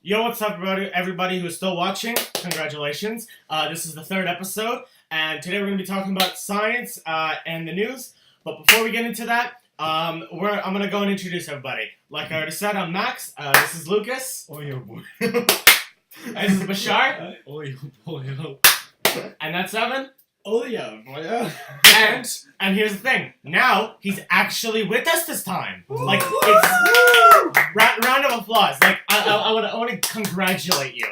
Yo, what's up, everybody who's still watching? Congratulations. This is the third episode, and today we're going to be talking about science and the news. But before we get into that, I'm going to go and introduce everybody. Like I already said, I'm Max. This is Lucas. Oh, yo, boy. This is Bashar. Oh, yo, boy. And that's Evan. Oh, yeah, boy. And here's the thing. Now, he's actually with us this time. Like, it's... round of applause. Like, I want to congratulate you.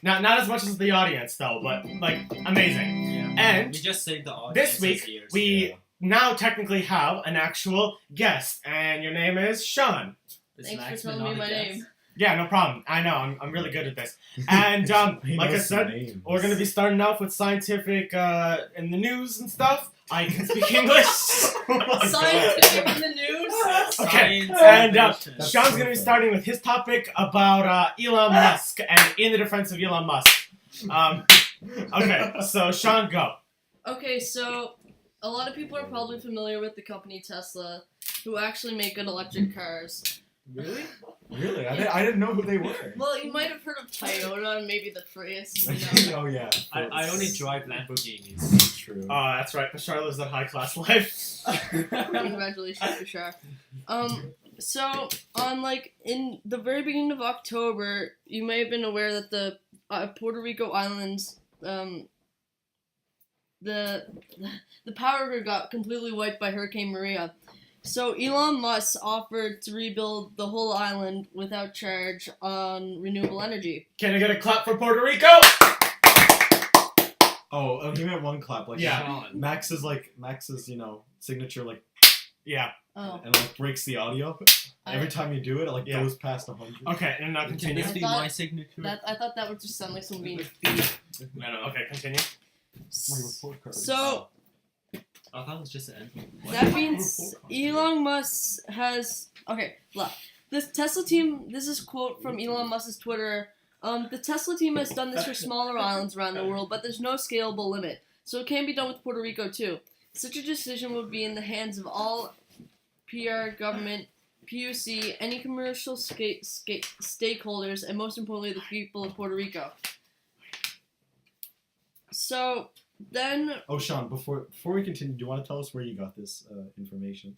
Not as much as the audience, though, but, like, amazing. Yeah. And we just saved the audience. this week, we now technically have an actual guest, and your name is Sean. Thanks for telling me my name. Yeah, no problem. I know, I'm really good at this. And, like I said, we're going to be starting off with scientific, in the news and stuff. I can speak English. Scientific in the news? Okay, and Sean's going to be starting with his topic about Elon Musk and in the defense of Elon Musk. Okay, so Sean, go. Okay, so a lot of people are probably familiar with the company Tesla, who actually make good electric cars. Really? Really? I didn't know who they were. Well, you might have heard of Toyota and maybe the Prius. You know? Oh, yeah. I only drive Lamborghinis. That's true. That's right. Bashar lives that high-class life. Congratulations, Bashar. So, in the very beginning of October, you may have been aware that the Puerto Rico Islands, the power grid got completely wiped by Hurricane Maria. So Elon Musk offered to rebuild the whole island without charge on renewable energy. Can I get a clap for Puerto Rico? Oh, he meant one clap. Like, Yeah. Max's, signature, Yeah. Oh. and, breaks the audio. Every time you do it, it, goes past 100. Okay, and now Can continue. this be my signature? I thought that would just sound like some being. No, okay, continue. My report card. So I thought it was just an end. that means Elon Musk has this Tesla team. This is a quote from Elon Musk's Twitter. The Tesla team has done this for smaller islands around the world, but there's no scalable limit, so it can be done with Puerto Rico too. Such a decision would be in the hands of all PR, government, PUC, any commercial stakeholders, and most importantly, the people of Puerto Rico. So then... Oh, Sean, before we continue, do you want to tell us where you got this information?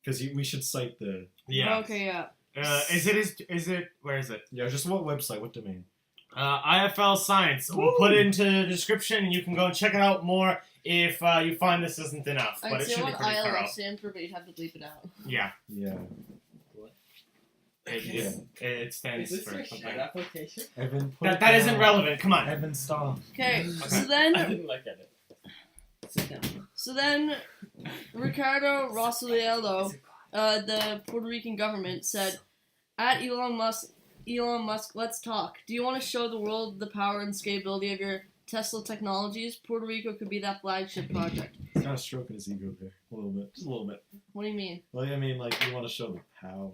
Because we should cite the... Yeah. Okay, yeah. Where is it? Yeah, just what website, what domain? IFL Science. We'll put it into the description, and you can go and check it out more if you find this isn't enough. But I'd it say should be what pretty thorough. ILF stands for, but you'd have to bleep it out. Yeah. Yeah. It stands for something. application? Evan, That isn't relevant. Come on. Evan, stop. Okay, Okay. so then... I didn't look at it. Sit down. So then, Ricardo Rossello, the Puerto Rican government, said, "At Elon Musk, let's talk. Do you want to show the world the power and scalability of your Tesla technologies? Puerto Rico could be that flagship project." He's kind of stroking his ego there. A little bit. Just a little bit. What do you mean? Well, I mean, you want to show the power,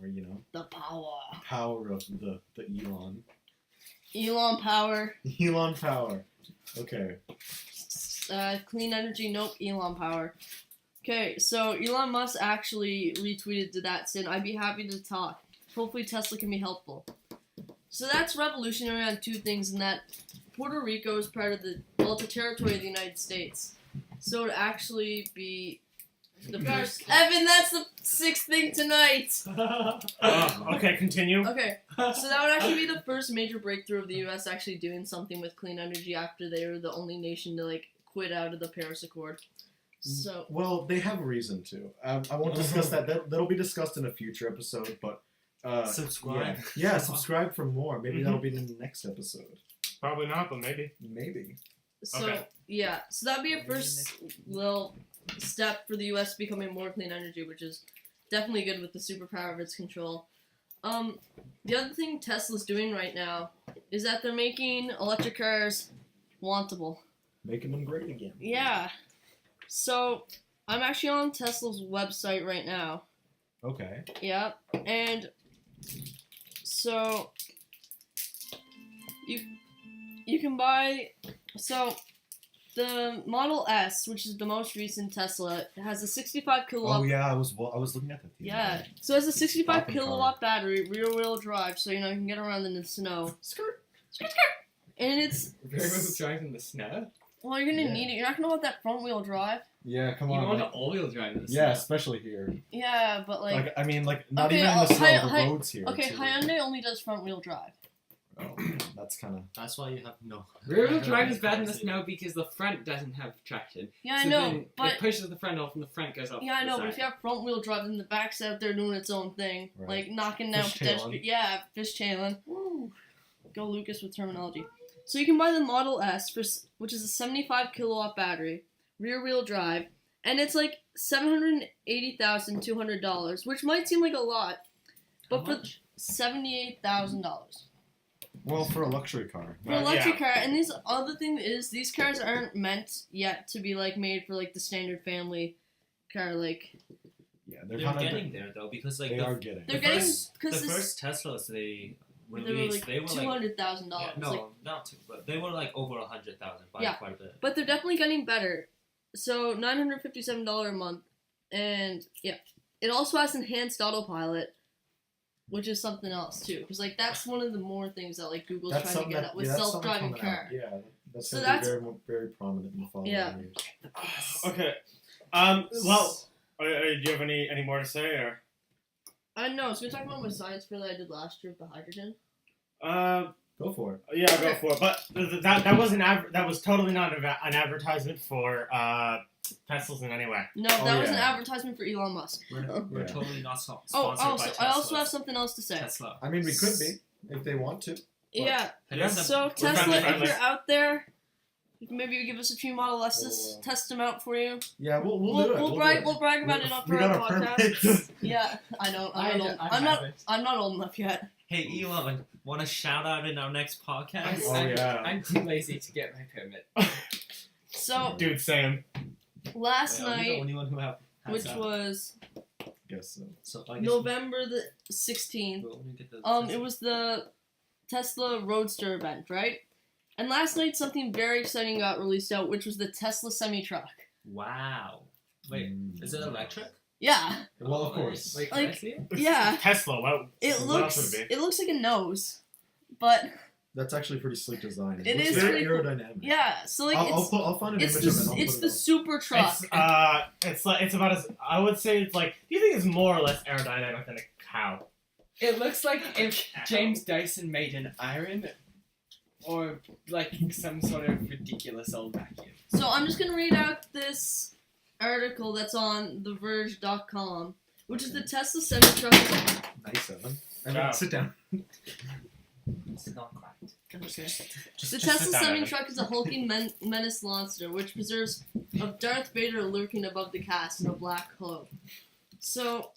The power. Power of the Elon. Elon power. Elon power. Okay. Clean energy, nope, Elon power. Okay, so Elon Musk actually retweeted to that saying, "I'd be happy to talk. Hopefully Tesla can be helpful." So that's revolutionary on two things, in that Puerto Rico is part of the territory of the United States. So it would actually be the first... Evan, that's the sixth thing tonight! Okay, continue. Okay, so that would actually be the first major breakthrough of the U.S. actually doing something with clean energy after they were the only nation to, quit out of the Paris Accord. So... Well, they have a reason to. I won't discuss that. That'll be discussed in a future episode, but... Subscribe. Yeah, subscribe for more. Maybe that'll be in the next episode. Probably not, but maybe. Maybe. So, Okay. yeah. So that'd be a first little step for the U.S. becoming more clean energy, which is definitely good with the superpower of its control. The other thing Tesla's doing right now is that they're making electric cars wantable. Making them great again. Yeah. So, I'm actually on Tesla's website right now. Okay. Yep. And so you can buy the Model S, which is the most recent Tesla, has a 65 kilowatt. Oh yeah, I was looking at that. The other Yeah. day. So it has a 65 Poppin' kilowatt battery, rear wheel drive, so you can get around in the snow. Skirt. And it's Everyone's driving in the snow. well, you're gonna Yeah. need it. You're not gonna want that front wheel drive. Yeah, come You on. want like- to all-wheel drive in the yeah, snow. especially here. Yeah, but Like I mean, like not Okay, even in the snow. Hy- The roads here. okay, too. Hyundai only does front wheel drive. Oh, that's kind of. That's why you have no. Rear-wheel drive is bad in the snow because the front doesn't have traction. Yeah, I So know, then but it pushes the front off and the front goes off. yeah, I the know. But side. if you have front wheel drive, then the back's out there doing its own thing, Right. like knocking down Fishtailing. pedestrian. Yeah, fishtailing. Woo. Go Lucas with terminology. So you can buy the Model S which is a 75 kilowatt battery, rear wheel drive, and it's like $780,200, which might seem like a lot, but for $78,000 Well, for a luxury car. for an electric car. And these other thing is these cars aren't meant yet to be like made for like the standard family car. Like Yeah, They're kind of. getting there though because like They the, are getting. they're the getting first, because the first Teslas they they were released like they were like $200,000. yeah, no Like, not two but they were like over 100,000 by Yeah. quite a bit. but they're definitely getting better. So $957 a month, and yeah, it also has enhanced autopilot, which is something else too. Because like that's one of the more things that like Google's That's trying to something get that at with yeah, that's something self-driving coming out. car. Yeah, that's So gonna be that's- very prominent in the following Yeah. years. Okay. Well, do you have any more to say or? I know. So we're talking about my science fair that I did last year with the hydrogen. Go for it. Yeah, go for it. But that wasn't that was totally not an advertisement for Teslas in any way. No, that was an yeah. advertisement for Elon Musk. We're Yeah. totally not sponsored Oh, by also, Tesla. I also have something else to say. Tesla. I mean, we could be if they want to. Yeah. Yes. So We're Tesla, friendly, if friendly. you're out there, you can maybe give us a few Model S's, Oh. test them out for you. Yeah, we'll do it. We'll do brag. it. We'll brag about it on We our got our podcast. permits. Yeah, I know. I'm not old enough yet. Hey Elon, want to shout out in our next podcast? Oh, yeah. I'm too lazy to get my permit. So Dude, same. last Yeah, we're the night, only one who has which that. was Guess so. So I guess November the 16th, we'll only get the it was the Tesla Roadster event, right? And last night something very exciting got released out, which was the Tesla semi-truck. Wow. Wait, is it electric? Yeah, Well, of course. Like, Like- can I see it? yeah. Tesla. What else would it be? It looks like a nose, but That's actually pretty sleek design. It looks is very pretty cool. aerodynamic. yeah. So like I'll find an it's image of it. the And I'll it's put the it super truck. It's about as I would say it's like. Do you think it's more or less aerodynamic than a cow? It looks like if James Dyson made an iron, or like some sort of ridiculous old vacuum. So I'm just gonna read out this article that's on TheVerge.com, which is the Tesla semi-truck. on. Nice, Evan. And Wow. sit down. It's not cracked. The Tesla semi-truck is a hulking menace monster, which preserves of Darth Vader lurking above the cast in a black cloak. So,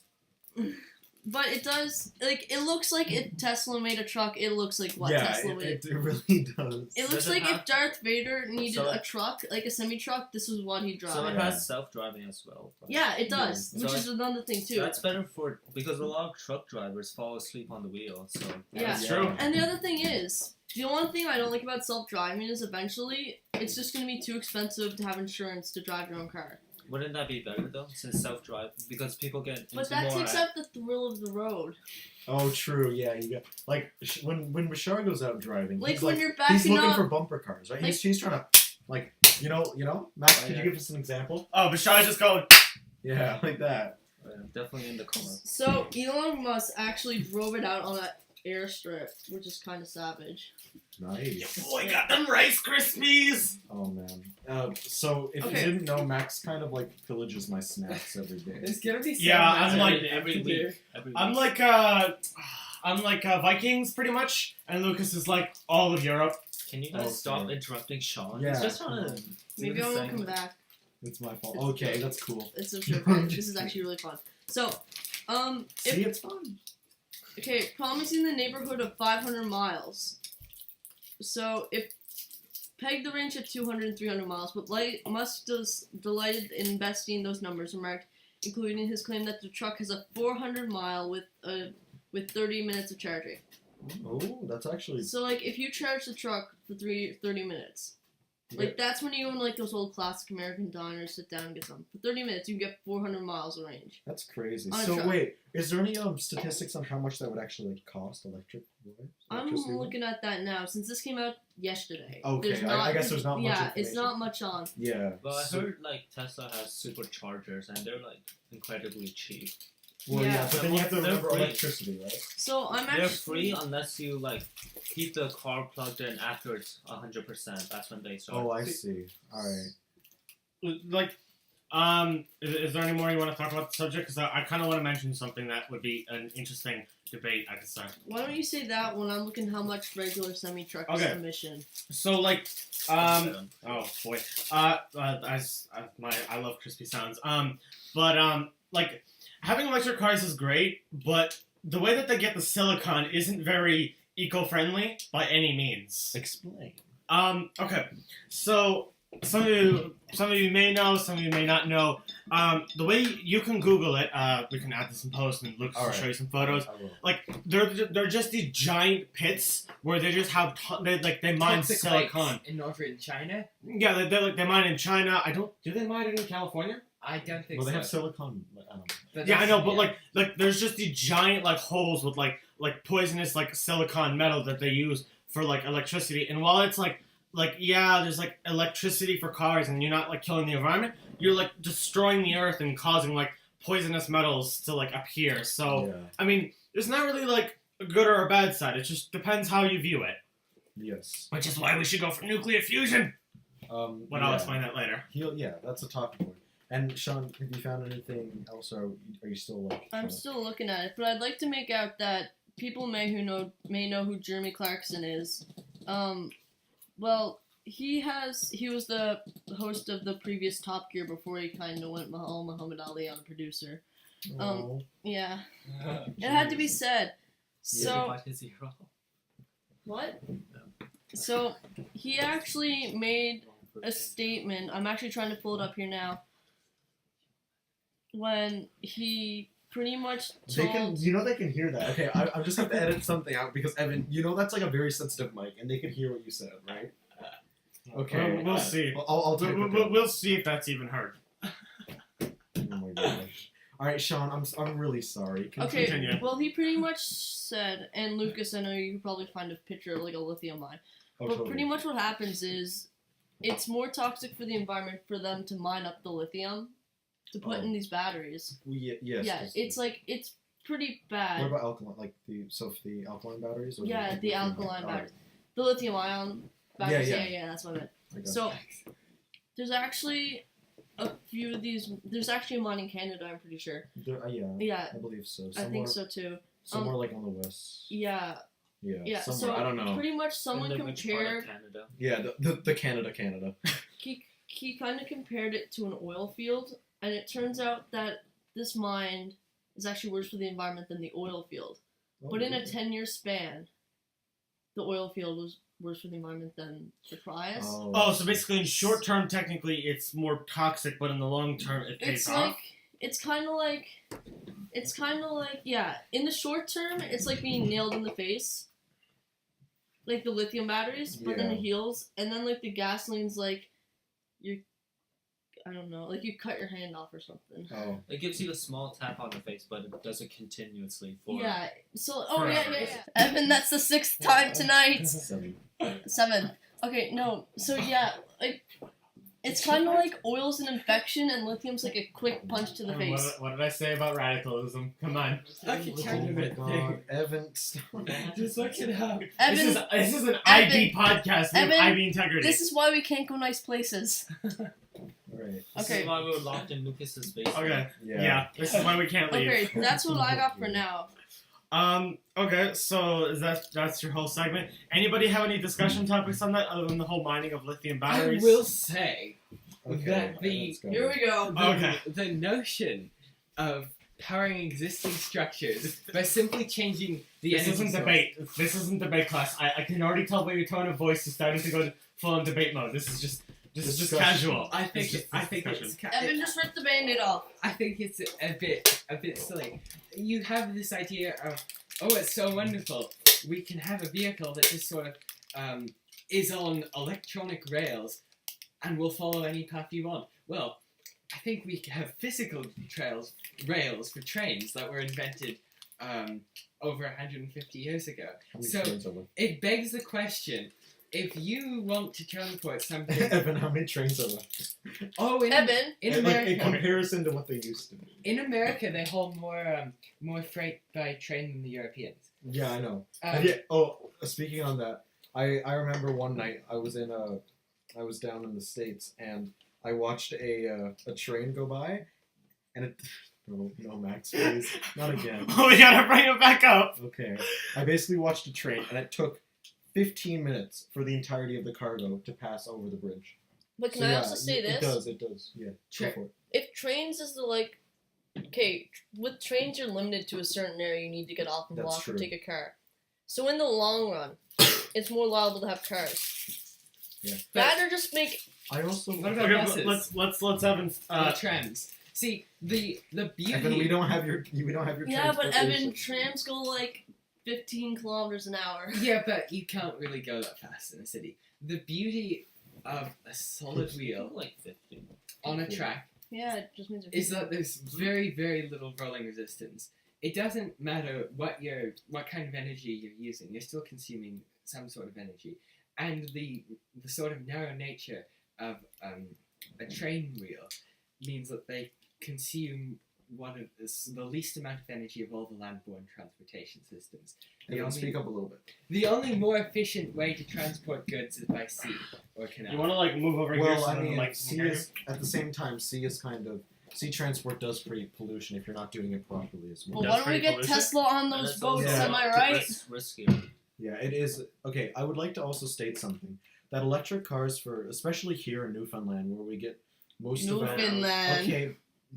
but it does, like, it looks like if Tesla made a truck, it looks like what yeah, Tesla made. it really does. It looks Does it like have- if Darth Vader needed So- a truck, like a semi-truck, this is what he'd drive. So it Yeah. has self-driving as well. but- Yeah, it does, So which is another thing, too. That's better for because a lot of truck drivers fall asleep on the wheel. So Yeah. That's true. And the other thing is, the one thing I don't like about self-driving is eventually it's just going to be too expensive to have insurance to drive your own car. wouldn't that be better though, since self-drive because people get into But that more takes out the thrill of the road. Oh, true. Yeah, you got like when Bashar goes out driving, Like he's when like you're he's backing looking up. for bumper cars, right? like- He's trying to like you know. Max, Oh, could yeah. you give us an example? Oh, Bashar just going. Yeah, like that. definitely in the car. So Elon Musk actually drove it out on an airstrip, which is kind of savage. Nice. Boy, got them Rice Krispies. Oh man. So if Okay. you didn't know, Max kind of like pillages my snacks every day. There's gonna be some Yeah, I'm magic like in it every to do. week. I'm like Vikings pretty much, and Lucas is like all of Europe. Can you guys Oh, stop sorry. interrupting Sean? Yeah. He's just trying to. Maybe I won't come back. It's my fault. Okay, that's cool. It's a joke. This is actually really fun. So, See, it's fun. Okay, promising the neighborhood of 500 miles. So if peg the range at 200 and 300 miles, but Musk does delighted in investing those numbers, remarked, including his claim that the truck has a 400 mile with 30 minutes of charging. Oh, that's actually. So like if you charge the truck for 30 minutes, Yeah. like that's when you go into like those old classic American diners, sit down and get some. For 30 minutes, you can get 400 miles of range. That's crazy. On a So truck. wait, is there any statistics on how much that would actually like, cost electricity? I'm looking at that now since this came out yesterday. Okay, There's I guess there's not much Yeah, it's information. not much on. Yeah. But I so- heard like Tesla has superchargers and they're like incredibly cheap. Well, yeah, Yeah. but then you have to They're remember free. electricity, right? So I'm They're actually free unless you like keep the car plugged in after it's 100%. That's when they start. Oh, I see. All right. Like, is there any more you want to talk about the subject? Because I kind of want to mention something that would be an interesting debate, I could say. Why don't you say that when I'm looking how much regular semi truck Okay. emission? So, like, oh boy, I love crispy sounds. Like, having electric cars is great, but the way that they get the silicon isn't very eco-friendly by any means. Explain. Okay, so some of you may know, some of you may not know. The way you can Google it, we can add this in post, and Lucas will Alright. show you some photos. I will. Like they're just these giant pits where they just have they mine Toxic silicon. lakes in northern China? Yeah, they mine in China. Do they mine it in California? I don't think Well, they so. have silicon. I don't know. But Yeah, I know, but yeah. like there's just these giant like holes with like poisonous like silicon metal that they use for like electricity. And while it's like yeah, there's like electricity for cars and you're not like killing the environment, you're like destroying the earth and causing like poisonous metals to like appear. So Yeah. I mean, there's not really like a good or a bad side. It just depends how you view it. Yes. Which is why we should go for nuclear fusion. But I'll yeah. explain that later. Yeah, that's a talking point. And Sean, have you found anything else, or are you still like? I'm still looking at it, but I'd like to make out that people may know who Jeremy Clarkson is. Well, he was the host of the previous Top Gear before he kind of went Muhammad Ali on a producer. Oh, Yeah, it had to be said. So What is he wrong? what? So he actually made a statement. I'm actually trying to pull it up here now. When he pretty much they can. told, They can hear that. Okay, I just have to edit something out because Evan, that's like a very sensitive mic, and they can hear what you said, right? Okay, We'll see. I'll type it down. We'll see if that's even heard. Oh my gosh. All right, Sean, I'm really sorry. okay, Continue. well he pretty much said, and Lucas, I know you could probably find a picture of like a lithium mine, Oh, but totally. pretty much what happens is, it's more toxic for the environment for them to mine up the lithium, to put Oh. in these batteries. Yes. Yeah, yes. it's pretty bad. What about alkaline? Like for the alkaline batteries? Or Yeah, the lithium alkaline batteries? batteries. The lithium ion batteries, Yeah. yeah, that's what I meant. I got So, there's actually a few of these. There's actually a mine in Canada, I'm pretty sure. yeah, Yeah, I believe so. I think so too. Somewhere like on the west. Yeah, Yeah. yeah. Somewhere. So I don't know. pretty much someone In which part of compared. Canada? Yeah, the Canada. He kind of compared it to an oil field, and it turns out that this mine is actually worse for the environment than the oil field. But in a 10-year span, the oil field was worse for the environment than the price. Oh, so basically, in short term, technically, it's more toxic, but in the long term, it pays It's off. like it's kind of like yeah. In the short term, it's like being nailed in the face, like the lithium batteries, but then Yeah. it heals, and then like the gasoline's like I don't know, like you cut your hand off or something. Oh. It gives you a small tap on the face, but it does it continuously for. Yeah. So Forever. yeah. Evan, that's the 6th time tonight. 7. 7. Okay, no. So yeah, like it's kind of like oil's an infection and lithium's like a quick punch to the face. What did I say about radicalism? Come on. Okay, Oh turn my it god, Evan, stop. Just look it up. Evan, This is an Evan, IB podcast. We have Evan, IB integrity. this is why we can't go nice places. Right. This Okay. is why we were locked in Lucas's basement. Okay. Yeah. Yeah. This is why we can't leave. Okay, that's what I got for now. Okay, so that's your whole segment. Anybody have any discussion topics on that other than the whole mining of lithium I batteries? will say Okay. that the let's go. Here we go. the, Okay. the notion of powering existing structures by simply changing the This energy isn't source. debate. This isn't debate class. I can already tell by your tone of voice you're starting to go full on debate mode. This is just Discussion. casual. I think It's discussion. Evan just ripped the band-aid off. I think it's a bit silly. You have this idea of, oh, it's so wonderful. We can have a vehicle that just sort of is on electronic rails and will follow any path you want. Well, I think we have physical rails for trains that were invented over 150 years ago. How many So trains are there? it begs the question: if you want to transport something, Evan, how many trains are there? Evan, in Like, America, in comparison to what they used to be. in America, they haul more freight by train than the Europeans. Yeah, I know. Um, Yeah. Oh, speaking on that, I remember one night I was down in the States and I watched a train go by, and it. No, Max, please, not again. We gotta bring it back up. Okay. I basically watched a train, and it took 15 minutes for the entirety of the cargo to pass over the bridge. but can So, I yeah, also say It this? does. Yeah. Go Sure. for it. If trains is the okay, with trains you're limited to a certain area you need to get off and That's walk or true. take a car. So in the long run, it's more liable to have cars. Yeah. That or just make I also. What about Okay, buses? let's Evan. Trams. See, the beauty. Evan, we don't have your. yeah, but Evan, transportation. trams go like 15 kilometers an hour. Yeah, but you can't really go that fast in a city. The beauty of a solid wheel Like 50. on a track Yeah, it just means is that there's very, very little rolling resistance. It doesn't matter what kind of energy you're using. You're still consuming some sort of energy, and the sort of narrow nature of a train wheel means that they consume the least amount of energy of all the landborne transportation systems. Evan, speak up a little bit. The only more efficient way to transport goods is by sea or canal. You want to like move over here? Well, so I then, mean, like sea is at the same time. Sea transport does create pollution if you're not doing it properly as well. Well, That's why don't we pretty get pollution. Tesla on And those it's boats? also Am I right? Riskier. Yeah, it is. Okay, I would like to also state something. That electric cars especially here in Newfoundland, where we get most of our... Newfoundland. Okay,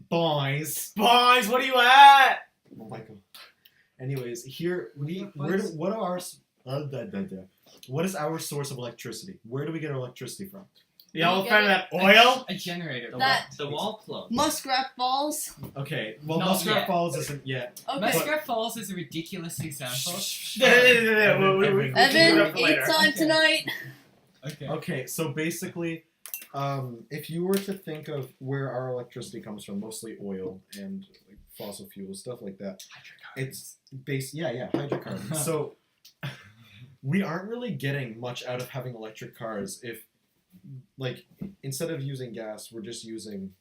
boys. Boys, what are you at? Oh my god. Anyways, here, Boys. what is our source of electricity? Where do we get our electricity from? The elephant get that oil? A generator. That The wall plug. Muskrat Falls. Okay, well, Not Muskrat yet. Falls isn't yet. Okay. Muskrat Falls is a ridiculous example. We can do that for Evan, later. eat time Okay. tonight. Okay. Okay, so basically, if you were to think of where our electricity comes from, mostly oil and like fossil fuels, stuff like that, it's hydrocarbons. So we aren't really getting much out of having electric cars if, like, instead of using gas, we're just using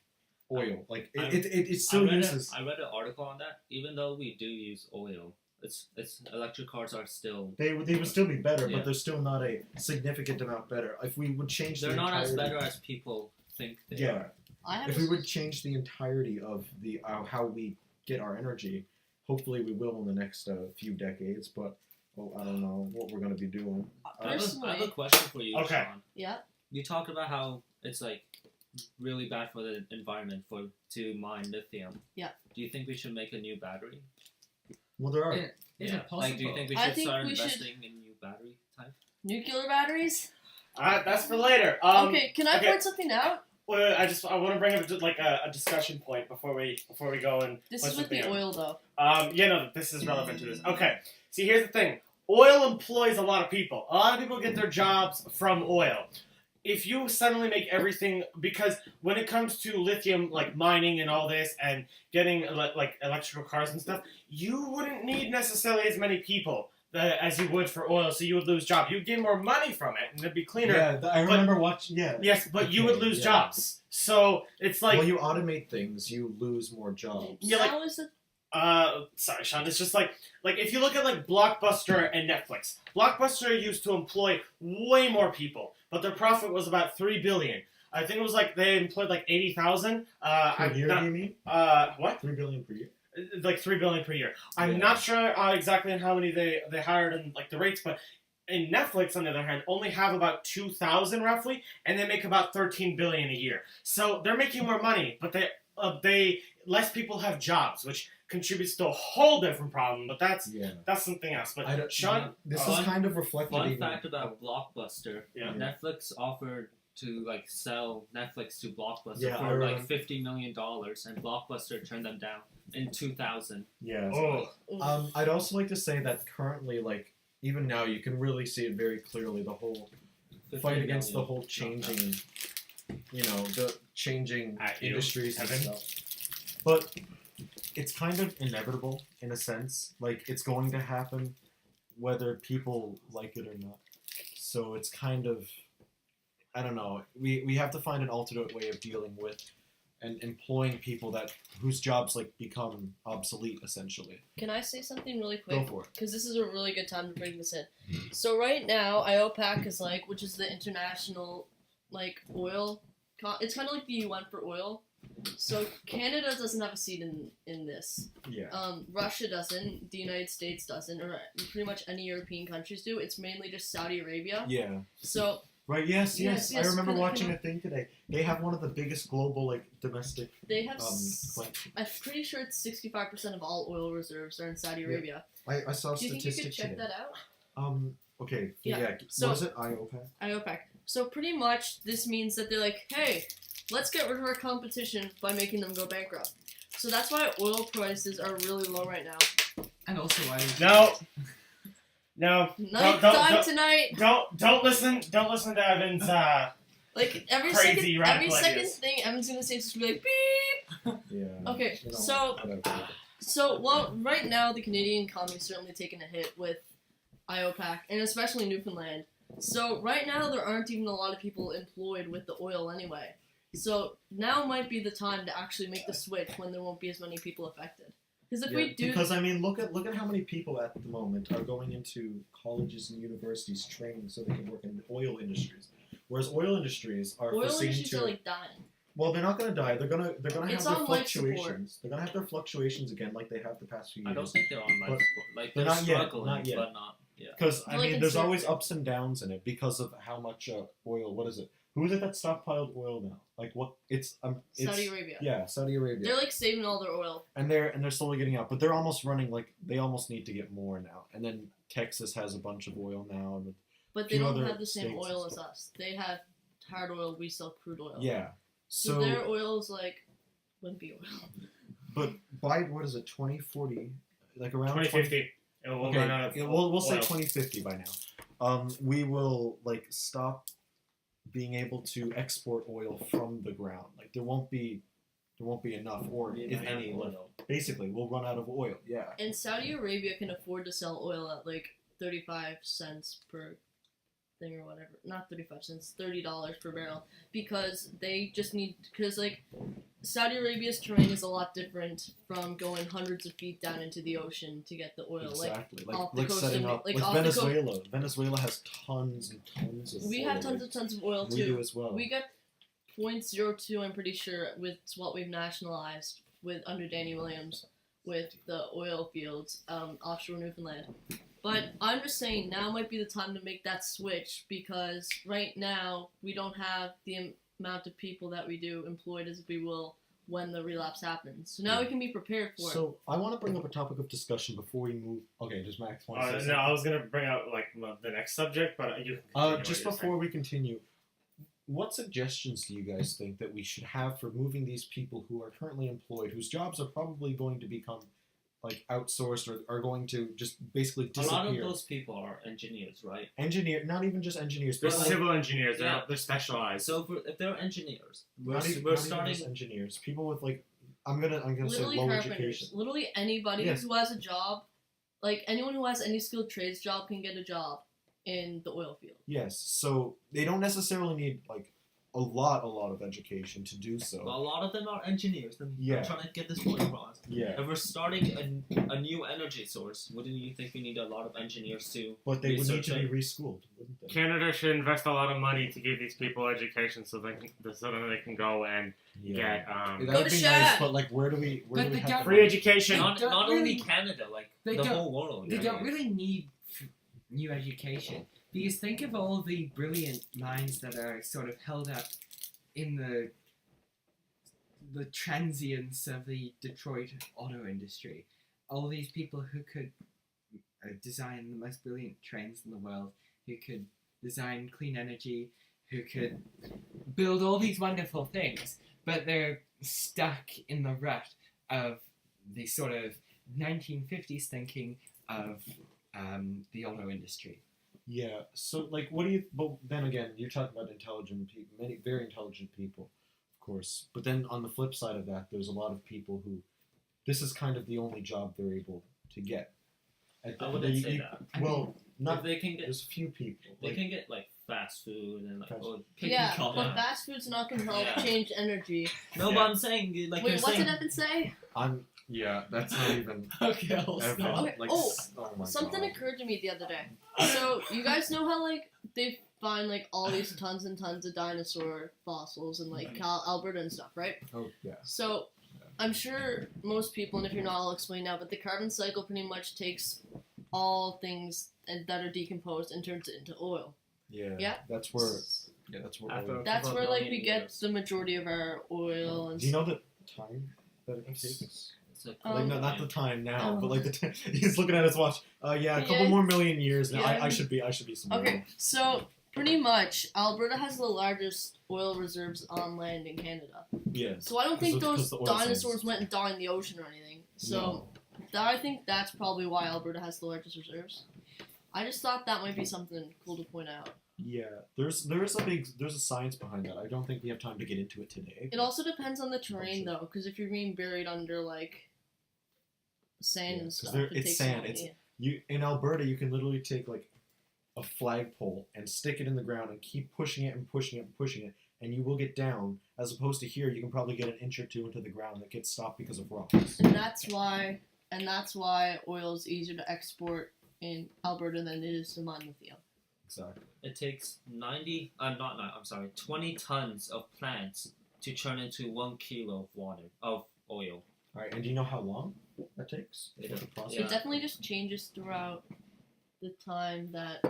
oil. Like it still uses. I read an article on that. Even though we do use oil, it's electric cars are still. They would still be better, Yeah. but they're still not a significant amount better. If we would change They're the not as entirety- better as people think they Yeah. are. I have If a- we would change the entirety of the how we get our energy, hopefully we will in the next few decades. But I don't know what we're gonna be doing. I have a Personally- question for you, Okay. Sean. Yeah. You talked about how it's like really bad for the environment to mine lithium. Yeah. Do you think we should make a new battery? Well, there are. Yeah. Is it possible? Like, do you think we I should think start we should- investing in new battery type? Nuclear batteries? Alright, that's for later. Okay, can I okay. point something out? Well, I want to bring up like a discussion point before we go and. This point is with the something out. oil, though. Yeah, no, this is relevant to this. Okay, see, here's the thing. Oil employs a lot of people. A lot of people get their jobs from oil. If you suddenly make everything, because when it comes to lithium, like mining and all this, and getting like electrical cars and stuff, you wouldn't need necessarily as many people as you would for oil, so you would lose jobs. You'd get more money from it, and it'd be cleaner. Yeah, I remember watching. Yeah. Yes, but you would lose Yeah. jobs. So it's like, Well, you automate things, you lose more jobs. Yeah, like- How is it? sorry, Sean. It's just like if you look at like Blockbuster and Netflix. Blockbuster used to employ way more people, but their profit was about $3 billion. I think it was like they employed like 80,000. Per year, do you mean? What? $3 billion per year. Like $3 billion per year. I'm Yeah. not sure exactly how many they hired and like the rates, but in Netflix, on the other hand, only have about 2,000 roughly, and they make about $13 billion a year. So they're making more money, but less people have jobs, which contributes to a whole different problem. But that's something else. But I don't- Sean, This is kind of reflected. Fun even- fact about Blockbuster: Yeah. Netflix offered to sell Netflix to Blockbuster Yeah, I for remember. $50 million, and Blockbuster turned them down in 2000. Yeah. oh, I'd also like to say that currently, even now, you can really see it very clearly. The whole 50 fight against the million. whole changing, the changing At you, industries and Evan. stuff. But it's kind of inevitable in a sense. It's going to happen whether people like it or not. So it's kind of, I don't know. We have to find an alternate way of dealing with and employing people whose jobs become obsolete essentially. Can I say something really Go quick? for it. Because this is a really good time to bring this in. So right now, IOPAC is which is the international oil. It's kind of like the UN for oil. So Canada doesn't have a seat in this. Yeah. Russia doesn't. The United States doesn't, or pretty much any European countries do. It's mainly just Saudi Arabia. Yeah. So Right. Yes. Yes, I remember can I- watching can I- a thing today. They have one of the biggest global domestic. they have. Like, I'm pretty sure it's 65% of all oil reserves are in Saudi Yeah. Arabia. I saw a Do you think you statistic could check today. that out? Okay. Yeah, Yeah. so- what is it? IOPAC. IOPEC. So pretty much this means that they're like, hey, let's get rid of our competition by making them go bankrupt. So that's why oil prices are really low right now. And also, no, Night don't- time don't- tonight. don't listen to Evan's. Every Crazy second radical thing Evan's gonna say is just be like beep. Yeah. Okay, you know, so whatever. right now the Canadian economy is certainly taking a hit with IOPAC and especially Newfoundland. So right now there aren't even a lot of people employed with the oil anyway. So now might be the time to actually make the switch when there won't be as many people affected. Because if we do, because look at how many people at the moment are going into colleges and universities training so they can work in the oil industries, whereas oil industries are oil foreseen industries to. are dying. Well, they're not going to die. They're gonna have It's their on life support. fluctuations. They're gonna have their fluctuations again, like they have the past few I don't years. think they're on life But- support. They're They're not yet, struggling, not yet. but not. Yeah. Because Like there's in always Syria. ups and downs in it because of how much oil. What is it? Who is it that stockpiled oil now? What? It's Saudi Arabia. Yeah, Saudi Arabia. They're saving all their oil. And they're slowly getting out, but they're almost running they almost need to get more now. And then Texas has a bunch of oil now, and But they few don't other have the same states and oil as stuff. us. They have hard oil, we sell crude oil. yeah. So their oil is wimpy oil. But by what is it? 2040, around 2050. It will run out of Okay, we'll say oil. 2050 by now. We will stop being able to export oil from the ground. There won't be enough, or if any, basically we'll run out of oil. Yeah. And Saudi Arabia can afford to sell oil at 35 cents per thing or whatever. Not 35 cents, $30 per barrel. Because they just need, Saudi Arabia's terrain is a lot different from going hundreds of feet down into the ocean to get the oil. Exactly. off the coast setting of- up off the coast- Venezuela. Venezuela has tons and tons of We oil. have tons of oil We too. do as well. We got 0.02, I'm pretty sure, with what we've nationalized under Danny Williams with the oil fields offshore Newfoundland. But I'm just saying now might be the time to make that switch because right now we don't have the amount of people that we do employed as we will when the relapse happens. So now we can be prepared for it. So I want to bring up a topic of discussion before we move. Okay, does Max want to say No, I was gonna bring out the next subject, but you. Can continue what just you're before we continue, what suggestions do you guys think that we should have for moving these people who are currently employed, whose jobs are probably going to become outsourced or are going to just basically A disappear? lot of those people are engineers, right? Not even just engineers, They're but civil engineers. Yeah. They're specialized. So if they're engineers, we're not even starting. just engineers. People with I'm gonna say literally low carpenters. education. Literally anybody Yes. who has a job, anyone who has any skilled trades job can get a job in the oil field. Yes, so they don't necessarily need a lot of education to do so. Well, a lot of them are engineers. Then Yeah. I'm trying to get this point across. Yeah, If we're starting a new energy source, wouldn't you think we need a lot of engineers too? but they would need research to it? be reschooled, wouldn't they? Canada should invest a lot of money to give these people education so that they can go and get That Go would to be Shaq. nice, but where do we But they have don't- free education. Not don't only really- Canada, they the don't- whole world. They right? don't really need new education because think of all the brilliant minds that are sort of held up in the the transients of the Detroit auto industry. All these people who could design the most brilliant trains in the world, who could design clean energy, who could build all these wonderful things, but they're stuck in the rut of the sort of 1950s thinking of the auto industry. Yeah. So, like, what do you? But then again, you're talking about intelligent people, many very intelligent people, of course. But then on the flip side of that, there's a lot of people who, this is kind of the only job they're able to get. I wouldn't say that. Well, not. If they can get, There's a few people. they like, can get like fast food and like Fast or Yeah, picking but color. fast food's not gonna help Yeah. change energy. No, Yeah. but I'm saying like Wait, you're what saying. did Evan say? Yeah, that's not even. Okay, I'll ever, stop. Okay, like, oh, oh my Something God. occurred to me the other day. So you guys know how like they find like all these tons and tons of dinosaur fossils in like Alberta and stuff, right? Oh yeah. So I'm sure most people, and if you're not, I'll explain now. But the carbon cycle pretty much takes all things that are decomposed and turns it into oil. Yeah. Yeah. That's where. Yeah, that's where. After- oil- That's Couple where like billion we get years. the majority of our oil and Do you know the time that it takes? It's like, Oh. Like not the time now, Oh. but like the time. He's looking at his watch. Yeah, a couple Yeah. more million years now. Yeah. I should be somewhere. Okay, so pretty much Alberta has the largest oil reserves on land in Canada. Yeah. So I don't think Because those the oil dinosaurs sands. went and died in the ocean or anything. So I think that's probably why Alberta has the largest reserves. I just thought that might be something cool to point out. Yeah, there's a science behind that. I don't think we have time to get into it today. It also depends on the terrain sure. though, because if you're being buried under like sand Yeah, and 'cause stuff, there- it it's takes sand, long, it's- yeah. You in Alberta, you can literally take like a flagpole and stick it in the ground and keep pushing it and pushing it and pushing it, and you will get down. As opposed to here, you can probably get an inch or two into the ground that gets stopped because of rocks. And that's why oil is easier to export in Alberta than it is to mine lithium. Exactly. It takes 20 tons of plants to turn into 1 kilo of water of oil. All right, and do you know how long that takes? It What's does- the process? It Yeah. definitely just changes throughout the time that,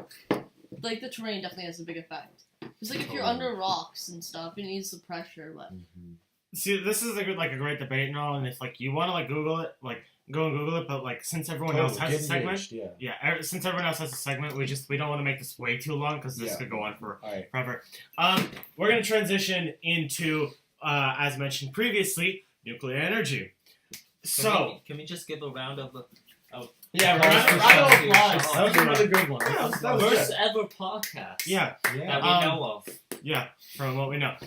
like, the terrain definitely has a big effect. Because, like, if you're Totally. under rocks and stuff, it needs the pressure, but... Mhm. See, this is a great debate and all, and if like you want to like Google it, like go and Google it, but like since everyone else Totally, has a get segment, engaged, yeah. since everyone else has a segment, we don't want to make this way too long because this Yeah. could go on for All right. forever. We're gonna transition into, as mentioned previously, nuclear energy. So Can we just give a round of yeah, Applause round of for applause. Sean. That was a really good one. Yeah, that was first good. ever podcast Yeah, that Yeah. we know of? yeah, from what we know.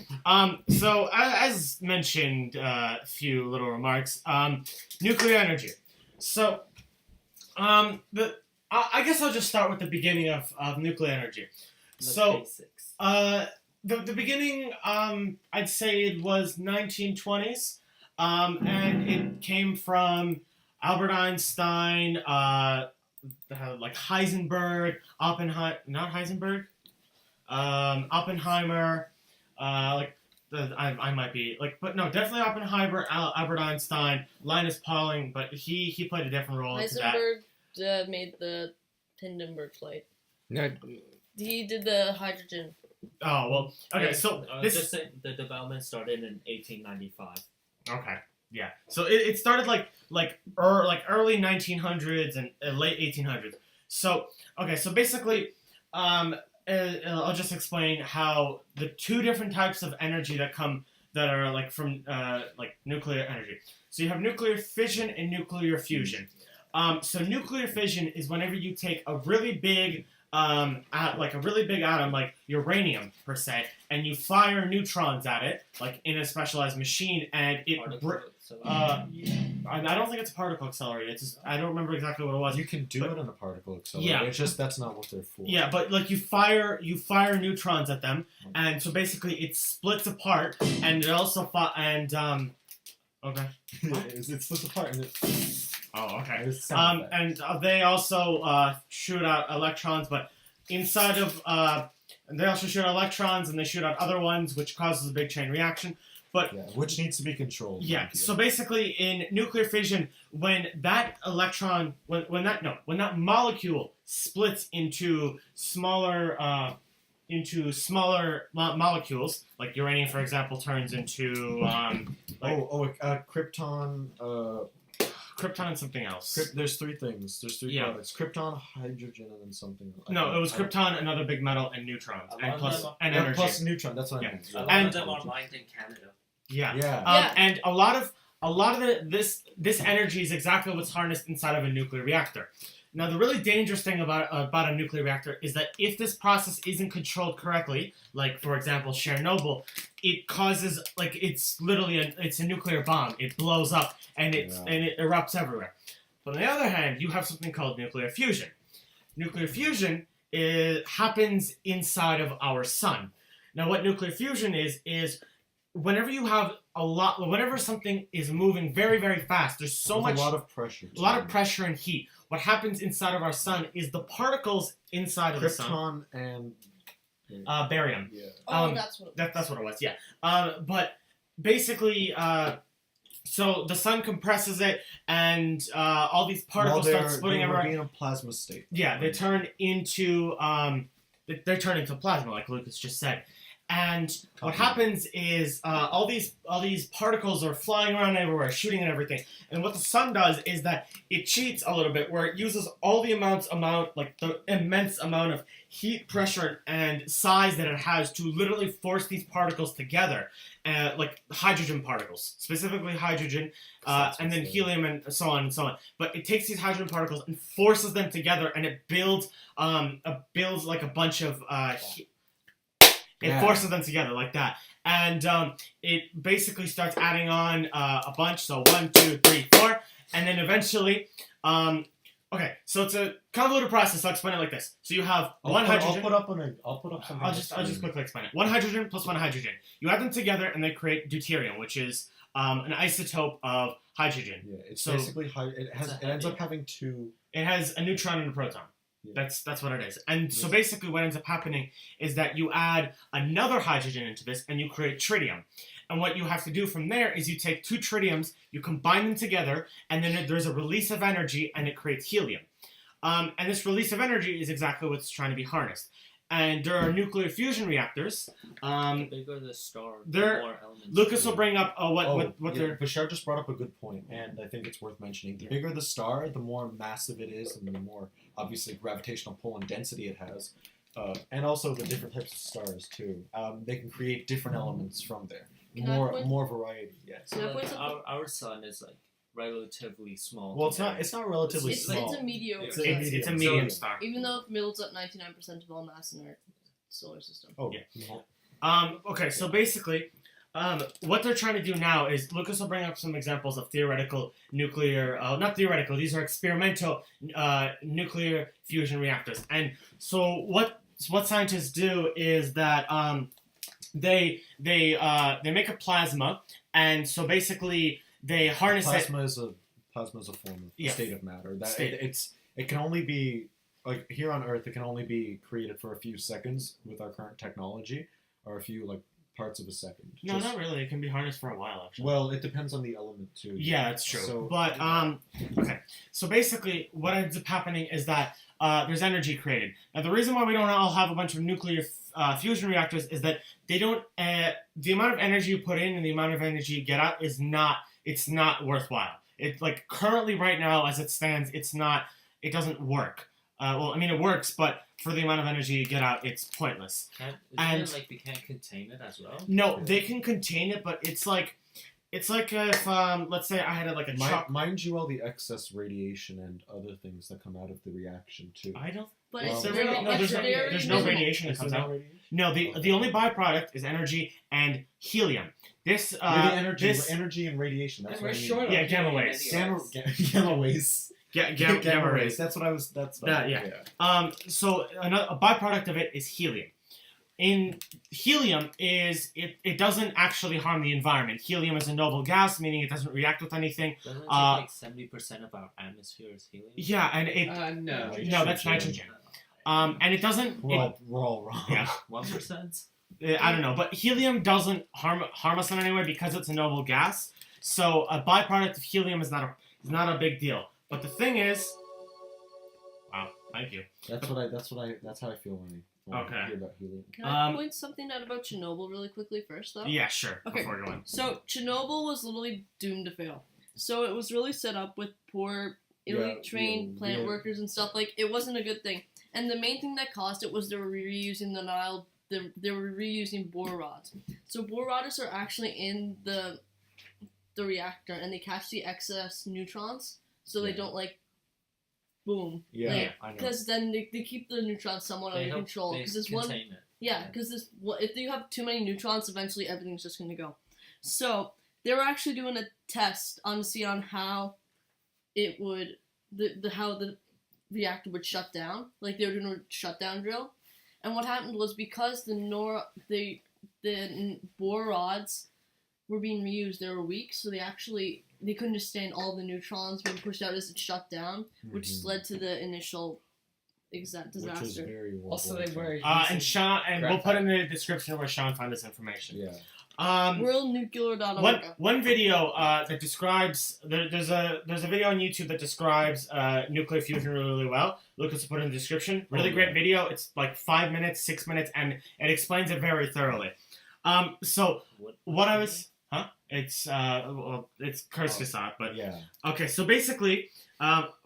So as mentioned, a few little remarks. Nuclear energy. So, I guess I'll just start with the beginning of nuclear energy. The So, basics. the beginning, I'd say it was 1920s, and it came from Albert Einstein, like Heisenberg, Oppenheimer, I might be like, but no, definitely Oppenheimer, Albert Einstein, Linus Pauling, but he played a different role into that. Heisenberg made the Hindenburg flight. No, He did the hydrogen. Oh well, okay, Yeah, so just this say the development started in 1895. okay, yeah, so it started like early 1900s and late 1800s. So okay, so basically, I'll just explain how the two different types of energy that are like from like nuclear energy. So you have nuclear fission and nuclear fusion. So nuclear fission is whenever you take a really big atom like uranium per se, and you fire neutrons at it like in a specialized machine, and it I don't think it's a particle accelerator. It's just, I don't remember exactly what it was. You can do But- it on a particle accelerator. Yeah. It's just that's not what they're for. Yeah, but like you fire neutrons at them, and so basically it splits apart, and it also okay. it splits apart and it. Oh, okay. There's sound effect. And they also shoot out electrons, but inside of they also shoot out electrons, and they shoot out other ones, which causes a big chain reaction. But Yeah, which needs to be controlled. yeah, thank you. so basically in nuclear fission, when that electron, when that molecule splits into smaller into smaller molecules, like uranium, for example, turns into Krypton. krypton and something else. There's three things. There's three products: krypton, hydrogen, and then something. No, it was krypton, another big metal, and neutrons, and plus and Yeah, energy. plus neutron. That's what I Yeah. meant. A lot And- of them are mined in Canada. Yeah. Yeah. And a lot of this energy is exactly what's harnessed inside of a nuclear reactor. Now, the really dangerous thing about a nuclear reactor is that if this process isn't controlled correctly, like for example Chernobyl, it causes it's literally it's a nuclear bomb. It blows up and it erupts everywhere. But on the other hand, you have something called nuclear fusion. Nuclear fusion happens inside of our sun. Now, what nuclear fusion is whenever you have whenever something is moving very, very fast, there's a lot of pressure and heat. What happens inside of our sun is the particles inside of the sun. Krypton and barium. Yeah. That's what. That's what it was. Yeah. But basically, so the sun compresses it, and all these particles start splitting everywhere. They would be in a plasma state. Yeah, they turn into plasma, like Lucas just said. And what happens is all these particles are flying around everywhere, shooting at everything. And what the sun does is that it cheats a little bit, where it uses all the the immense amount of heat, pressure, and size that it has to literally force these particles together, like hydrogen particles, specifically hydrogen, and then helium, and so on and so on. But it takes these hydrogen particles and forces them together, and it builds like a bunch of It forces them together like that. And it basically starts adding on a bunch. So 1, 2, 3, 4. And then eventually, okay, so it's a convoluted process. I'll explain it like this. So you have one hydrogen. I'll put up something. I'll just quickly explain it. One hydrogen plus one hydrogen. You add them together and they create deuterium, which is an isotope of hydrogen. Yeah, it's basically it ends up having two. It has a neutron and a proton. Yeah. That's what it is. And so basically what ends up happening is that you add another hydrogen into this and you create tritium. And what you have to do from there is you take two tritiums, you combine them together, and then there's a release of energy and it creates helium. And this release of energy is exactly what's trying to be harnessed. And there are nuclear fusion reactors. The bigger the star, the more elements. Lucas will bring up what they're... Bashar just brought up a good point, and I think it's worth mentioning. The bigger the star, the more massive it is, and the more, obviously, gravitational pull and density it has. And also the different types of stars, too. They can create different elements from there. More variety, yes. So our sun is like relatively small. Well, it's not relatively small. It's a mediocre. It's a medium star. Even though it builds up 99% of all mass in our solar system. Oh, yeah. Okay, so basically, what they're trying to do now is, Lucas will bring up some examples of theoretical nuclear, not theoretical, these are experimental nuclear fusion reactors. And so what scientists do is that they make a plasma, and so basically they harness plasma is a form of state of matter. It can only be, like here on Earth, it can only be created for a few seconds with our current technology, or a few parts of a second. No, not really. It can be harnessed for a while, actually. Well, it depends on the element too. Yeah, that's true. So, but okay. So basically, what ends up happening is that there's energy created. Now, the reason why we don't all have a bunch of nuclear fusion reactors is that they don't. The amount of energy you put in and the amount of energy you get out is not. It's not worthwhile. It's like currently, right now, as it stands, it's not. It doesn't work. Well, I mean, it works, but for the amount of energy you get out, it's pointless. Isn't it like they can't contain it as well? No, they can contain it, but it's like if let's say I had a truck. Mind you, all the excess radiation and other things that come out of the reaction too. I don't. But Well, it's There very, really- no, it's very there's no minimal. radiation that comes out. radiation? No, the only byproduct is energy and helium. This energy and radiation. That's And what we're I mean. short Yeah, on gamma helium waves. anyways. Gamma waves. gamma rays. That's what I was. That's Yeah. So a byproduct of it is helium. In helium it doesn't actually harm the environment. Helium is a noble gas, meaning it doesn't react with anything. Doesn't it take like 70% of our atmosphere is helium? Yeah, and it No. no, that's nitrogen. And it doesn't. We're all wrong. Yeah. 1%? I don't know, but helium doesn't harm us in any way because it's a noble gas. So a byproduct of helium is not a big deal. But the thing is, wow, thank you. That's how I feel want Okay. to hear about helium. Can I Um, point something out about Chernobyl really quickly first, though? Yeah, sure. Okay. Before going. So Chernobyl was literally doomed to fail. So it was really set up with poor, illegally trained plant workers and stuff. Like, it wasn't a good thing. And the main thing that caused it was they were reusing they were reusing bore rods. So bore rods are actually in the reactor, and they catch the excess neutrons, so they Yeah. don't like boom. Yeah, Like, I know. because then they keep the neutrons somewhat under control. Because there's one. contain it. Yeah, because if you have too many neutrons, eventually everything's just going to go. So they were actually doing a test to see on how it would how the reactor would shut down. Like, they were doing a shutdown drill, and what happened was because the bore rods were being reused, they were weak, so they couldn't just stand all the neutrons being pushed out as it shut down, which Mhm. led to the initial disaster. Which is very World Also, War they II. were. And using Sean, and we'll put graphite. in the description where Sean found this information. Yeah. WorldNuclear.org. One video that describes there's a video on YouTube that describes nuclear fusion really, really well. Lucas will put it in the description. Really great video. It's like 5 minutes, 6 minutes, and it explains it very thoroughly. So what I was, it's Kurzgesagt, but Yeah. okay. So basically,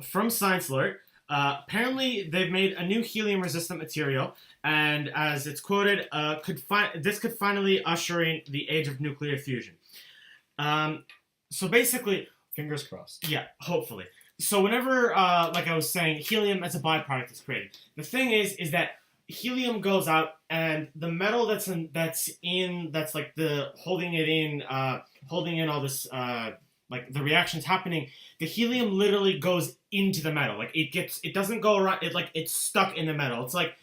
from Science Alert. Apparently, they've made a new helium-resistant material, and as it's quoted, this could finally usher in the age of nuclear fusion. So basically, Fingers crossed. yeah, hopefully. So whenever, like I was saying, helium as a byproduct is created, the thing is that helium goes out, and the metal that's like the holding in all this like the reactions happening, the helium literally goes into the metal. Like it doesn't go around. It's stuck in the metal. It's like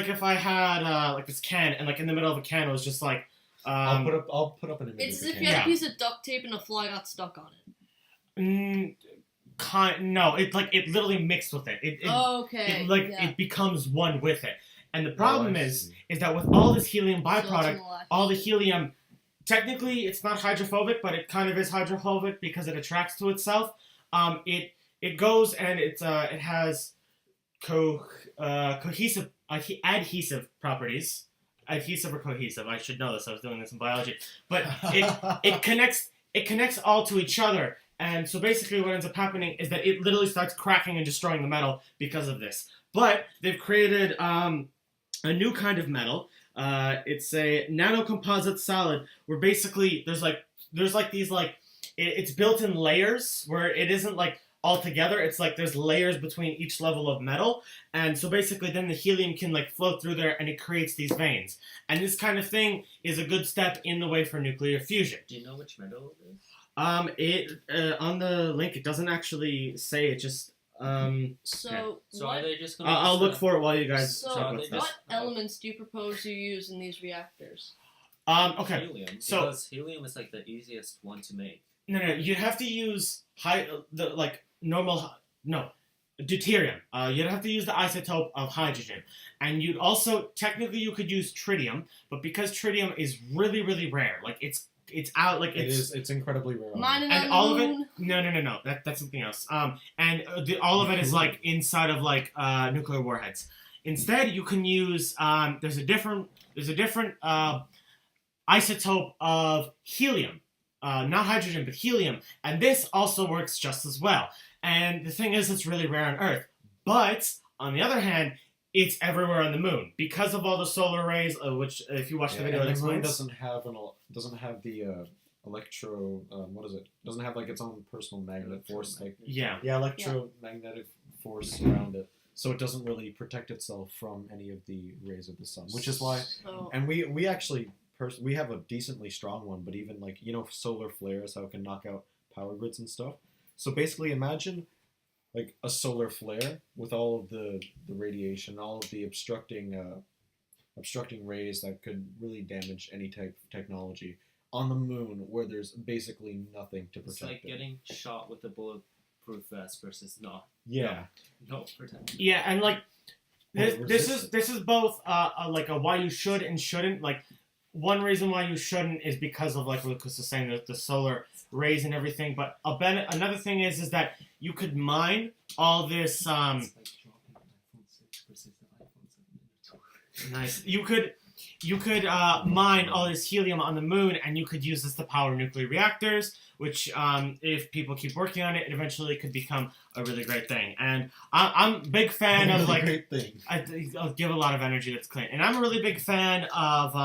if I had like this can, and like in the middle of a can it was just like. I'll put up an image. It's of as if the you had Yeah. a piece of duct tape and a fly got stuck on it. No, it literally mixed with it. Okay. It becomes one with it. And the problem I is see. that with all this helium So it's byproduct, an electric- all the helium, technically it's not hydrophobic, but it kind of is hydrophobic because it attracts to itself. It goes and it has cohesive adhesive properties. Adhesive or cohesive? I should know this. I was doing this in biology. But it connects all to each other. And so basically what ends up happening is that it literally starts cracking and destroying the metal because of this. But they've created a new kind of metal. It's a nanocomposite solid where basically there's these it's built in layers where it isn't like all together. It's like there's layers between each level of metal. And so basically then the helium can like flow through there and it creates these veins. And this kind of thing is a good step in the way for nuclear fusion. Do you know which metal it is? On the link it doesn't actually say, it just So, So what, are they just gonna? I'll look for it while you guys so talk about they this. what just- elements do you propose you use in these reactors? Okay. Helium. So- Because helium is like the easiest one to make. No, you'd have to use deuterium. You'd have to use the isotope of hydrogen, and you'd also technically you could use tritium, but because tritium is really, really rare, like it's out, like It's incredibly rare. Mine and and all of it. moon. No. That's something else. And all of it is like inside of like nuclear warheads. Instead, you can use there's a different isotope of helium, not hydrogen but helium, and this also works just as well. And the thing is, it's really rare on Earth. But on the other hand, it's everywhere on the moon because of all the solar rays. Which, if you watch the video, it and the moon explains. doesn't have the electro. What is it? Doesn't have like its own personal magnet force. Like Yeah. electromagnetic force around it, so it doesn't really protect itself from any of the rays of the sun. Which is why, So, and we actually we have a decently strong one. But even like solar flares, how it can knock out power grids and stuff. So basically, imagine like a solar flare with all of the radiation, all of the obstructing rays that could really damage any type of technology on the moon, where there's basically nothing to It's protect like it. getting shot with a bulletproof vest versus not. Yeah, No protection. Yeah, and like this resistant. is both like a why you should and shouldn't. Like one reason why you shouldn't is because of like Lucas was saying, the solar rays and everything. But another thing is that you could mine all this. It's like dropping an iPhone 6 versus an iPhone 7 in a tour. Nice. You could mine all this helium on the moon, and you could use this to power nuclear reactors, which, if people keep working on it, eventually could become a really great thing. And I'm a big fan of, like, great thing. I'll give a lot of energy that's clean. And I'm a really big fan of,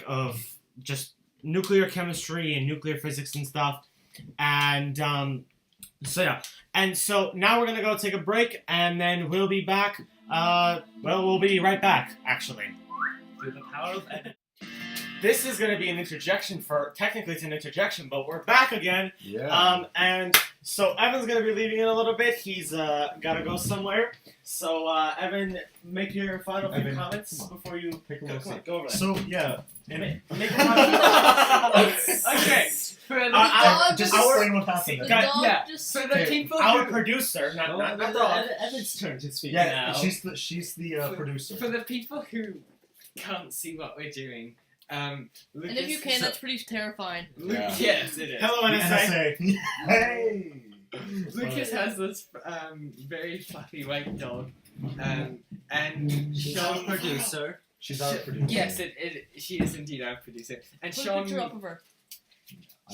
of just nuclear chemistry and nuclear physics and stuff. And, so yeah. And so now we're going to go take a break, and then we'll be back. We'll be right back, actually. Through the power of edit. This is going to be an interjection technically it's an interjection, but we're back again. Yeah. And so Evan's going to be leaving in a little bit. He's got to go somewhere. So, Evan, make your final few Evan, comments come on. before you Take a go, little come on, seat. go over there. So yeah, Make your comments. Okay. For the, dog just just- explain what The happened. Guy- dog yeah, just for the people Our who, producer, not Oh, the dog. Evan's turn to speak Yeah, now. she's the producer. for the people who can't see what we're doing, Lucas, And if you can, that's pretty terrifying. Yeah. Yes, it is. Hello, The NSA. NSA. Hey. Lucas has this very fluffy white dog, and She's our Sean producer. She's our producer. Yes, she is indeed our producer. And Put a picture up of her.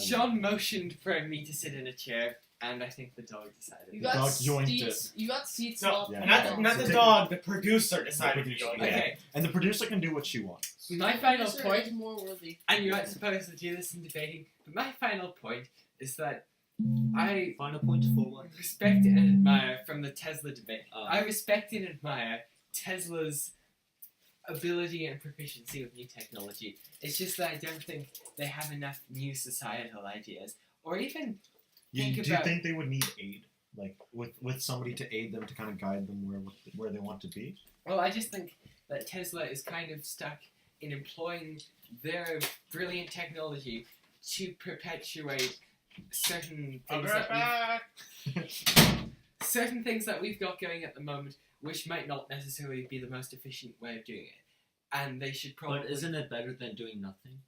Sean motioned for me to sit in a chair, and I think the dog decided. You The got dog joined seats. You got seats. No, all yeah. not the dog, the producer decided to producer, join. yeah. Okay, And the producer can do what she wants. my final Producer point, is more worthy. and you're not supposed to do this in debating, but my final point is that I Final point for what? respect and admire from the Tesla debate. Oh. I respect and admire Tesla's ability and proficiency with new technology. It's just that I don't think they have enough new societal ideas, or even Do think you about. think they would need aid, like with somebody to aid them to kind of guide them where they want to be? Well, I just think that Tesla is kind of stuck in employing their brilliant technology to perpetuate certain I'll be things right that back. certain things that we've got going at the moment, which might not necessarily be the most efficient way of doing it, and they should probably. But isn't it better than doing nothing?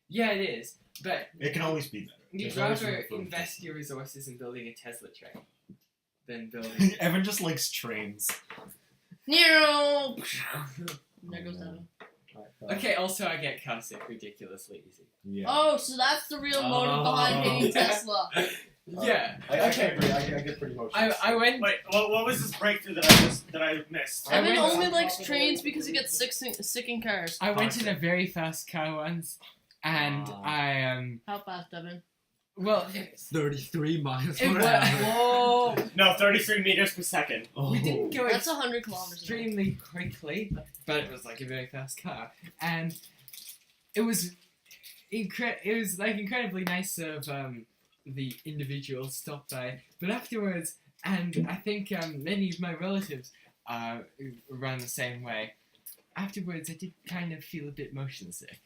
Yeah, it is, but It can always be better. you'd There's always rather room for invest your resources in building a Tesla train than building. improvement. Evan just likes trains. No. There goes Oh, Evan. Okay, also I get car sick ridiculously easy. Yeah. Oh, so that's the real motive behind Oh. hating Tesla. Yeah. I Okay. agree. I get pretty emotional. I went. Wait, what was this breakthrough that I missed? I Evan went- only likes trains because he gets sick in cars. I went in a very fast car once, and I How fast, Evan? well, 33 miles it per wa- hour. Whoa. No, 33 meters per second. Oh. we didn't go That's 100 kilometers. an hour. extremely quickly, but it was like a very fast car, and it was incredibly nice of the individual stopped by, but afterwards, and I think many of my relatives ran the same way. Afterwards, I did kind of feel a bit motion sick.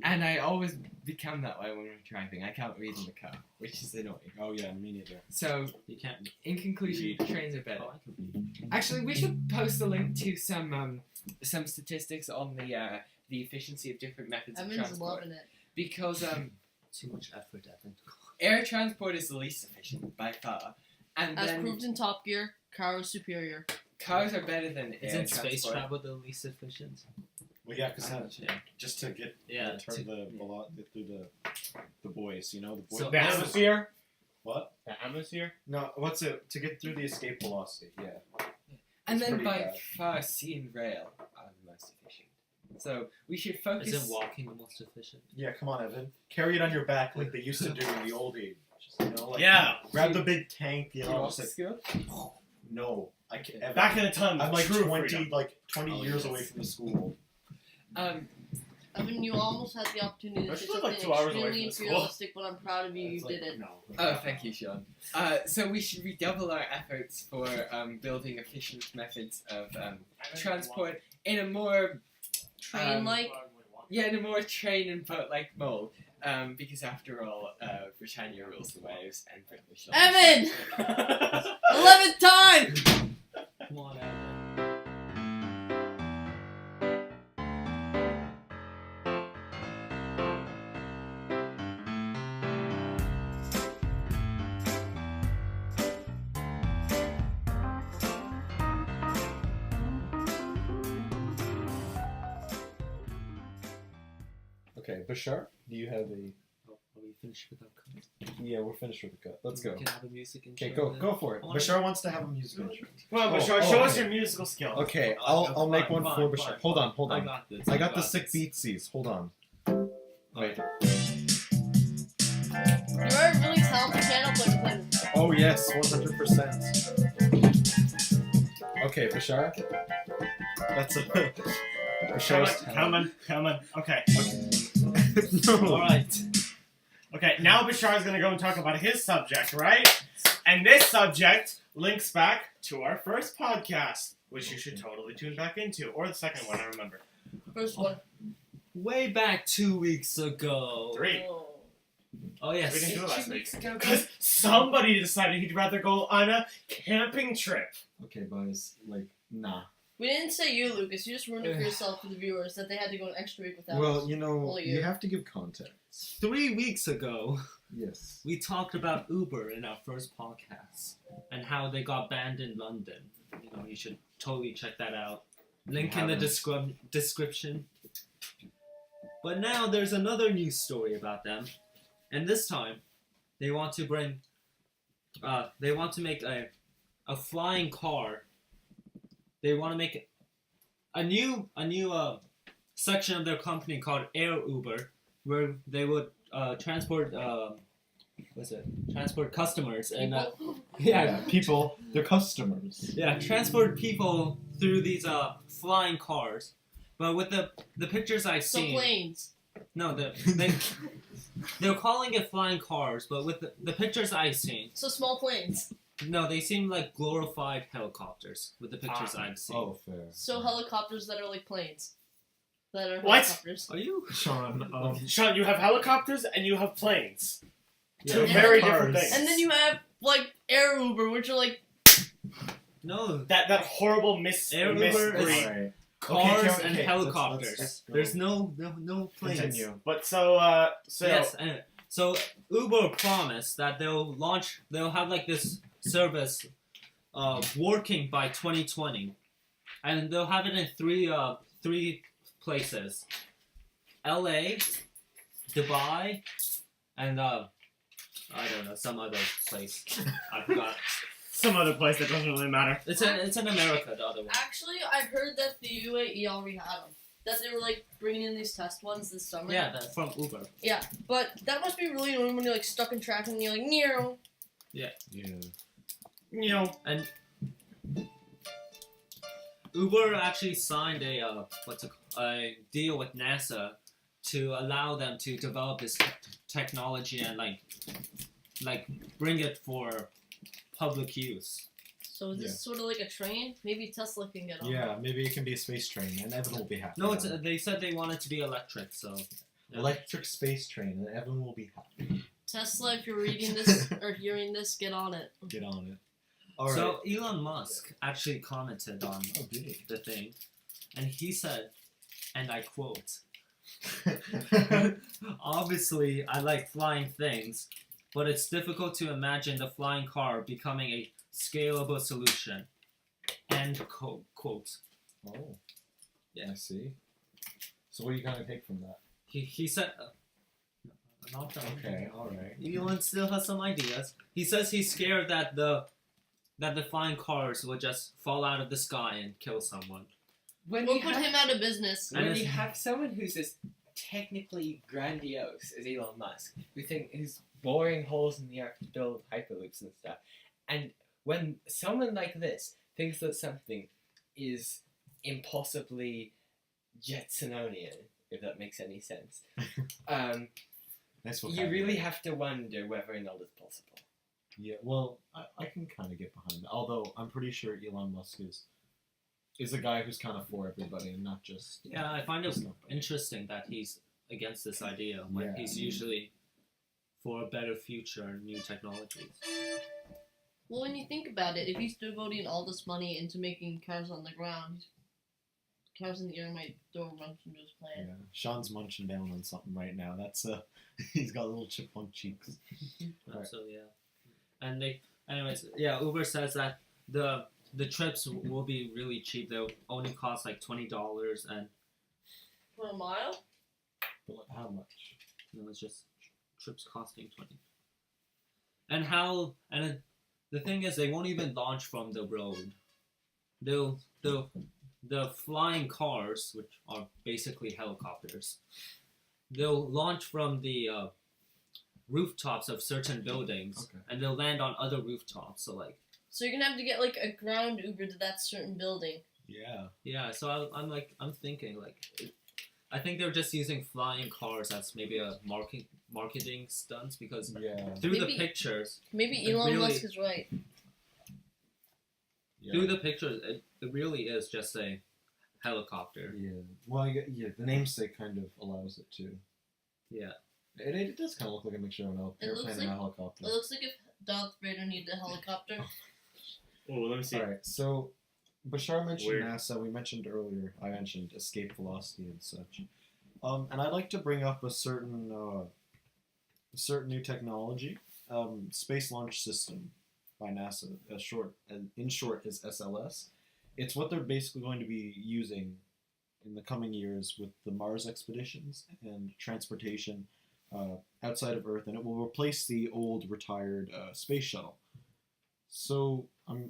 And I always become that way when I'm driving. I can't read in the car, which is annoying. Oh yeah, me neither. So, You can't. in conclusion, trains are better. Oh, I can read. Actually, we should post a link to some statistics on the efficiency of different methods of Evan's transport. loving it. Because Too much effort, Evan. air transport is the least efficient by far, and As then proved in Top Gear, car is superior. cars are better than air Isn't space transport. travel the least efficient? Well, yeah, because Yeah. just to get Yeah, turn to- through the boys, you know, the boys. So- The atmosphere? What? The atmosphere? No, what's it to get through the escape velocity? Yeah. And It's then pretty by bad. far, sea and rail are the most efficient. So we should focus. Isn't walking the most efficient? Yeah, come on, Evan. Carry it on your back like they used to do in the old age. Just, you know, like Yeah. grab the big tank. You Do you know, want just to like, school? no, I can't. Evan. Back in the time, I'm like true 20, freedom. like 20 Oh, years yes. away from the school. Evan, you almost had the opportunity to That's say still like something 2 hours away extremely from the school. imperialistic, but I'm proud of you. You It's like, did it. No. Oh, thank you, Sean. So we should redouble our efforts for building efficient methods of transport in a more Train-like. in a more train and boat-like mold. Because after all, Britannia rules the waves, and British. Evan! 11th time! Come on, Evan. Okay, Bashar, do you have a? Oh, are we finished with our cut? Yeah, we're finished with the cut. Let's go. We can have a music intro. Okay, go then. for it. Alright. Bashar wants to have a music intro. Come on, Oh, Bashar, oh, show us okay. your musical skills. Okay, I'll make one for Bashar. Hold on. I got this. I got the sick this. beatsies. Hold on. Wait. You're a really talented piano player. Oh yes, 100%. Okay, Bashar. That's a. Bashar's Come on. Okay. No. Alright. Okay, now Bashar's gonna go and talk about his subject, right? And this subject links back to our first podcast, which you should totally tune back into. Or the second one, I remember. First one. Way back 2 weeks ago. 3. Oh. Oh, yes. We didn't do it last 2 week. weeks ago. Because somebody decided he'd rather go on a camping trip. Okay, boys. Like, nah. We didn't say you, Lucas. You just ruined it for yourself for the viewers that they had to go an extra week without Well, us. you know, All you you. have to give context. 3 weeks ago, Yes. we talked about Uber in our first podcast and how they got banned in London. You know, you should totally check that out. Link in the description. But now there's another news story about them, and this time they want to bring, they want to make a flying car. They want to make a new section of their company called Air Uber, where they would transport transport customers and People, they're customers. transport people through these flying cars. But with the pictures I've So seen, planes. no, they're calling it flying cars, but with the pictures I've seen, So small planes. no, they seem like glorified helicopters. With the pictures I've seen, Oh, fair. So helicopters that are like planes. That are What? helicopters. are you? Sean, Sean, you have helicopters and you have planes. Yeah. Two And very cars. different things. And then you have like Air Uber, which are like No, that horrible Air Uber misbreed. is- Alright. cars okay, and okay, helicopters. let's go. There's no planes. Continue. But so Yes, and so Uber promised that they'll have like this service working by 2020, and they'll have it in three places: LA, Dubai, and I don't know, some other place. I forgot. some other place that doesn't really matter. It's in America, the other one. actually I heard that the UAE already had them. That they were like bringing in these test ones this summer. Yeah, that's from Uber. But that must be really annoying when you're like stuck in traffic and you're like, Neo. Yeah. You know, And Uber actually signed a deal with NASA to allow them to develop this technology and like bring it for public use. So is this sort of like a train? Maybe Tesla can get on. Yeah, maybe it can be a space train, and Evan will be happy. No, they said they want it to be electric, so yeah. Electric space train, and Evan will be happy. Tesla, if you're reading this or hearing this, get on it. Get on it. Alright. So Elon Musk actually commented on Oh, did he? the thing, and he said, and I quote, "Obviously, I like flying things, but it's difficult to imagine the flying car becoming a scalable solution." End quote. Oh. Yeah. I see. So what are you gonna take from that? He said, not done. Okay, alright. Elon still has some ideas. He says he's scared that the flying cars will just fall out of the sky and kill someone. When We'll you put have, him out of business. And when it's- you have someone who's as technically grandiose as Elon Musk, who's boring holes in the earth to build hyperloops and stuff, and when someone like this thinks that something is impossibly Jetsonian, if that makes any sense, Nice you vocabulary. really have to wonder whether or not it's possible. Yeah, well, I can kind of get behind that. Although I'm pretty sure Elon Musk is a guy who's kind of for everybody and not just. Yeah, I find it just nobody. interesting that he's against this idea when Yeah. he's usually for a better future and new technologies. Well, when you think about it, if he's devoting all this money into making cars on the ground, cars in the air might throw a wrench into his plan. Yeah, Sean's munching down on something right now. That's he's got little chipmunk cheeks. Right. So yeah, and Uber says that the trips will be really cheap. They'll only cost like $20, and For a mile? But like, how much? No, it's just trips costing 20. And the thing is, they won't even launch from the road. The flying cars, which are basically helicopters, they'll launch from the rooftops of certain buildings, and they'll land on other rooftops. So you're gonna have to get like a ground Uber to that certain building. Yeah. So I'm thinking I think they're just using flying cars as maybe a marketing stunts because through the pictures, Maybe Elon Musk is right. through the pictures, it really is just a helicopter. Yeah. Well, the namesake kind of allows it to. Yeah. It does kind of look like a mixture of an airplane and a helicopter. It looks like if Darth Vader needed a helicopter. Oh, let me see. All right, so Bashar mentioned Weird. NASA. We mentioned earlier. I mentioned escape velocity and such. And I'd like to bring up a certain new technology, Space Launch System by NASA. In short, is SLS. It's what they're basically going to be using in the coming years with the Mars expeditions and transportation outside of Earth, and it will replace the old retired space shuttle. So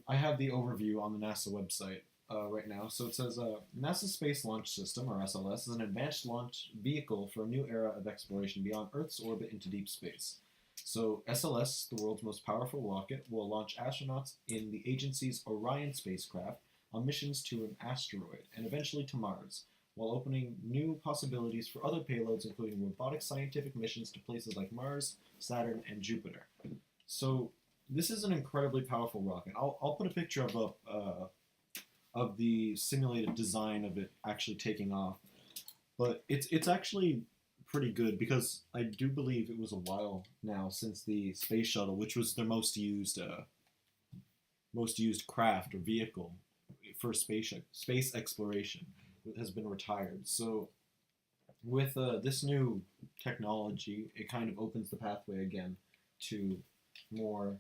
I have the overview on the NASA website right now. So it says NASA Space Launch System, or SLS, is an advanced launch vehicle for a new era of exploration beyond Earth's orbit into deep space. So SLS, the world's most powerful rocket, will launch astronauts in the agency's Orion spacecraft on missions to an asteroid and eventually to Mars, while opening new possibilities for other payloads, including robotic scientific missions to places like Mars, Saturn, and Jupiter. So this is an incredibly powerful rocket. I'll put a picture of the simulated design of it actually taking off, but it's actually pretty good because I do believe it was a while now since the space shuttle, which was their most used craft or vehicle for space exploration, has been retired. So with this new technology, it kind of opens the pathway again to more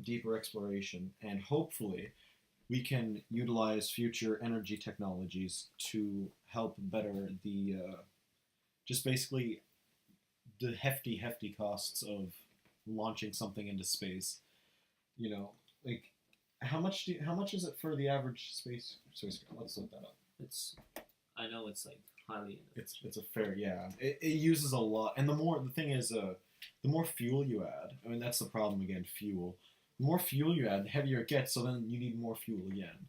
deeper exploration, and hopefully we can utilize future energy technologies to help better the just basically the hefty costs of launching something into space. You know, like how much is it for the average spacecraft? Let's look that up. I know it's like highly. It's a fair, yeah. It uses a lot, and the thing is, the more fuel you add, I mean that's the problem again, fuel. The more fuel you add, the heavier it gets, so then you need more fuel again.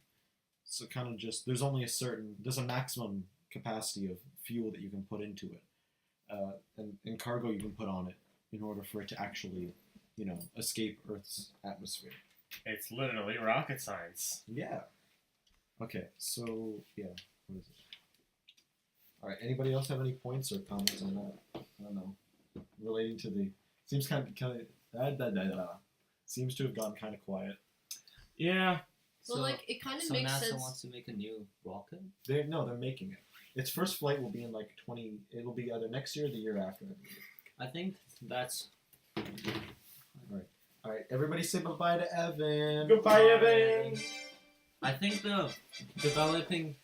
So kind of just there's a maximum capacity of fuel that you can put into it, and cargo you can put on it in order for it to actually, escape Earth's atmosphere. It's literally rocket science. Yeah. Okay, so yeah, what is it? All right. Anybody else have any points or comments on that? I don't know. Relating to the seems seems to have gone kind of quiet. Yeah. Well, it kind of so makes NASA sense. wants to make a new rocket. They're making it. Its first flight will be in 20. It will be either next year or the year after, I believe. I think that's. All right. Everybody say bye to Evan. Goodbye, Evan. I think the developing.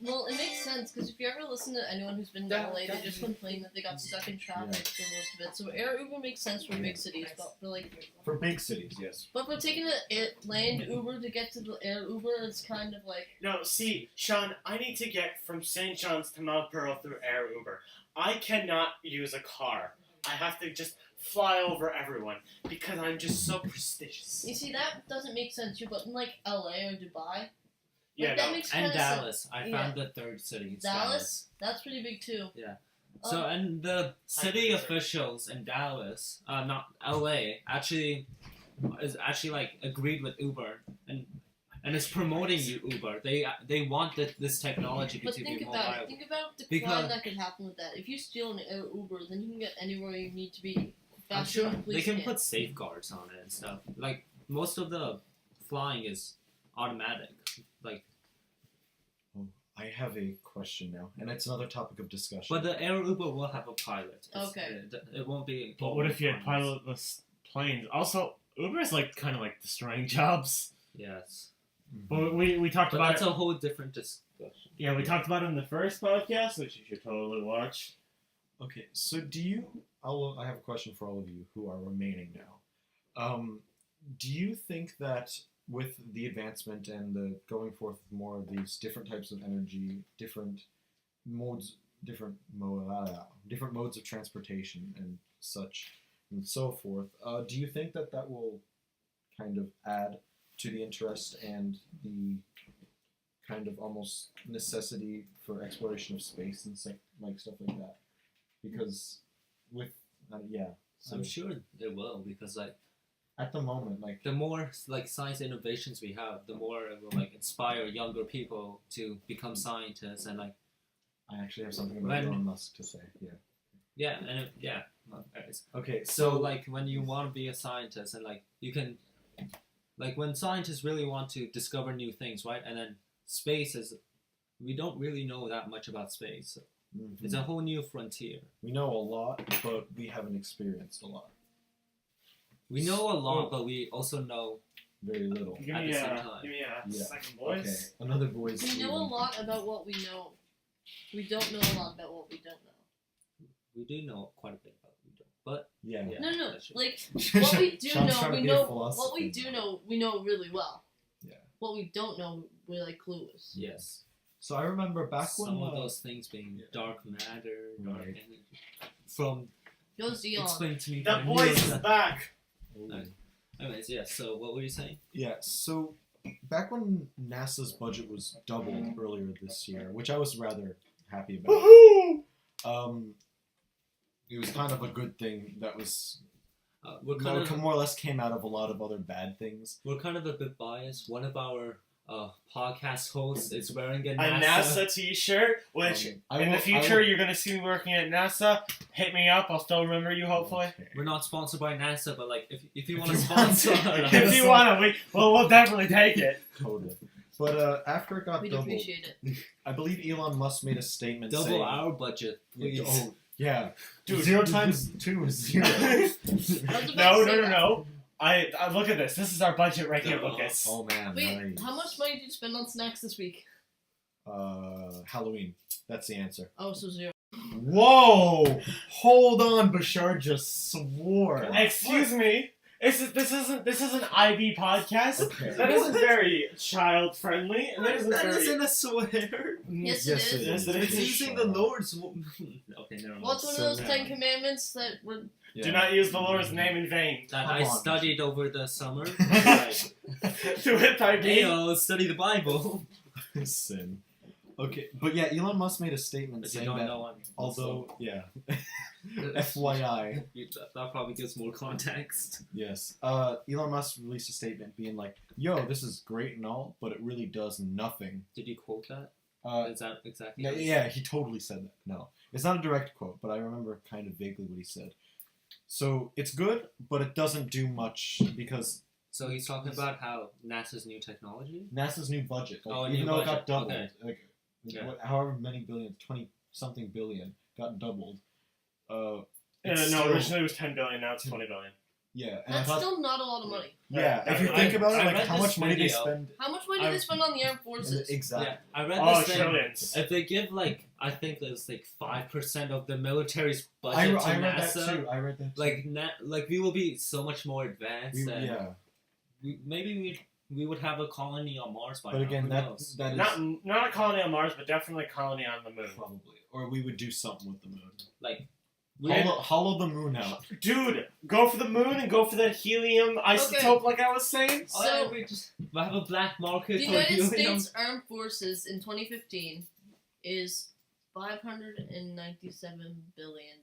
Well, it makes sense because if you ever listen to anyone who's been in LA, they just complain that they got stuck in traffic for most of it. So air Uber makes sense for big cities, but For big cities, yes. But for taking a land Uber to get to the air Uber, it's kind of like. No, see, Sean, I need to get from St. John's to Mount Pearl through air Uber. I cannot use a car. I have to just fly over everyone because I'm just so prestigious. You see, that doesn't make sense. But in LA or Dubai, Yeah, that no. makes And kinda Dallas. sense. I found the third city. It's Dallas, that's pretty big too. Yeah. So, and the city officials in Dallas, not LA, actually agreed with Uber and is promoting Uber. They want this technology But to think be more about it. viable. Think about the Because- crime that could happen with that. If you steal an air Uber, then you can get anywhere you need to be. I'm faster sure than police they can can. put safeguards on it and stuff. Like most of the flying is automatic. Like, I have a question now, and it's another topic of discussion. but the air Uber will have a pilot. Okay. It won't be. But what if you had pilotless planes? Also, Uber is kind of destroying jobs. Yes. But we talked But about that's it. a whole different discussion. Yeah, we talked about it in the first podcast, which you should totally watch. Okay, so I have a question for all of you who are remaining now. Do you think that with the advancement and the going forth of more of these different types of energy, different modes of transportation and such and so forth, do you think that will kind of add to the interest and the kind of almost necessity for exploration of space and stuff like that? Because with so I'm sure it will, because like at the moment, like the more like science innovations we have, the more it will like inspire younger people to become scientists, and like I actually have something about Elon Musk to say. Okay, So like when you want to be a scientist, and like you can, like when scientists really want to discover new things, right? And then space is, we don't really know that much about space. It's a whole new frontier. We know a lot, but we haven't experienced a lot. We know a lot, but we also know Very little. Give At me the a same time. Yeah. second, boys. Okay, another voice. We know a lot about what we know. We don't know a lot about what we don't know. we do know quite a bit about what we don't. But Yeah. Yeah. No, that's true. like what we do Sean's know, trying to we be a know. philosophy What we do know, we know really well. Yeah. What we don't know, we're like clueless. yes, So I remember back some when of those things being yeah. dark matter, dark Right. energy. From Go Xeon. explain to me. That by voice Neil. is back. Okay. Anyways, yeah. So what were you saying? Yeah, so back when NASA's budget was doubled earlier this year, which I was rather happy about. Woohoo! It was kind of a good thing that was We're kind of more or less came out of a lot of other bad things. we're kind of a bit biased. One of our podcast hosts is wearing a A NASA. NASA t-shirt, which in the future you're going to see me working at NASA. Hit me up. I'll still remember you, hopefully. We're not sponsored by NASA, but like if you want If to you want sponsor, to. us, If you want to, we'll definitely take it. Totally. But after it got We'd doubled, appreciate it. I believe Elon Musk made a statement double saying, our budget, please. Oh, yeah. Dude. 0 times 2 is 0. I was about to say that. No. I look at this. This is our budget right here, Lucas. Oh, man. Wait, nice. how much money did you spend on snacks this week? Halloween. That's the answer. Oh, so 0. Whoa! Hold on, Bashar just swore. Excuse me. This isn't IB podcast. Okay. That isn't very child friendly. And that isn't That very. isn't a swear. Yes, Yes, it is. Yes, it It's is. using the Lord's. Okay, never mind. What's one of So those now- 10 commandments that were... Yeah. Do not use the Lord's name in vain. That Come I on. studied over the summer. Like, Do it by hey, me. study the Bible. Sin. Okay, but yeah, Elon Musk made a statement But you saying don't that know. although, yeah, FYI, That probably gives more context. yes, Elon Musk released a statement being like, yo, this is great and all, but it really does nothing. Did you quote that? Is that exactly? Yeah, he totally said that. No, it's not a direct quote, but I remember kind of vaguely what he said. So it's good, but it doesn't do much because So he's talking about how NASA's new technology. NASA's new budget, like, Oh, even new though it budget, got doubled, okay. like Yeah. however many billion, 20-something billion got doubled. No, It's still- originally it was 10 billion. Now it's 20 billion. Yeah, and I That's thought, still not a lot of money. yeah, if you I- think about it, I like read how this much money they video. spend. How much money do they spend on the armed forces? Exactly. Yeah, I read Oh, this thing. trillions. If they give like, I think it's like 5% of the military's budget I to read NASA, that too. I read that too. like we will be so much more advanced. And yeah, maybe we would have a colony on Mars by but now. again, Who that knows? that is Not a colony on Mars, but definitely a colony on the moon. probably, or we would do something with the moon. Like, Hollow the moon out. Dude, go for the moon and go for that helium isotope, like I was saying. So- we'll have a black market The for United helium. States Armed Forces in 2015 is $597 billion.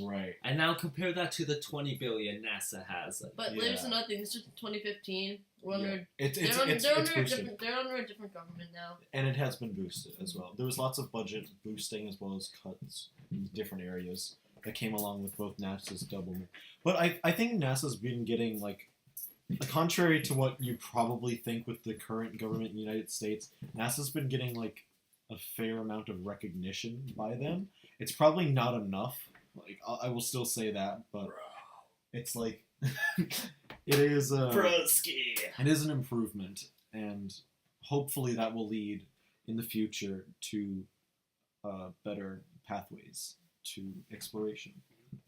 Right. And now compare that to the 20 billion NASA has. Like, But Yeah. there's nothing. This is 2015. We're under. Yeah. It's They're it's under a boosted, different. They're under a different government now. and it has been boosted as well. There was lots of budget boosting as well as cuts in different areas that came along with both NASA's double. But I think NASA's been getting like, contrary to what you probably think with the current government in the United States, NASA's been getting like a fair amount of recognition by them. It's probably not enough. Like I will still say that, but it's like it is Broski. it is an improvement, and hopefully that will lead in the future to better pathways to exploration.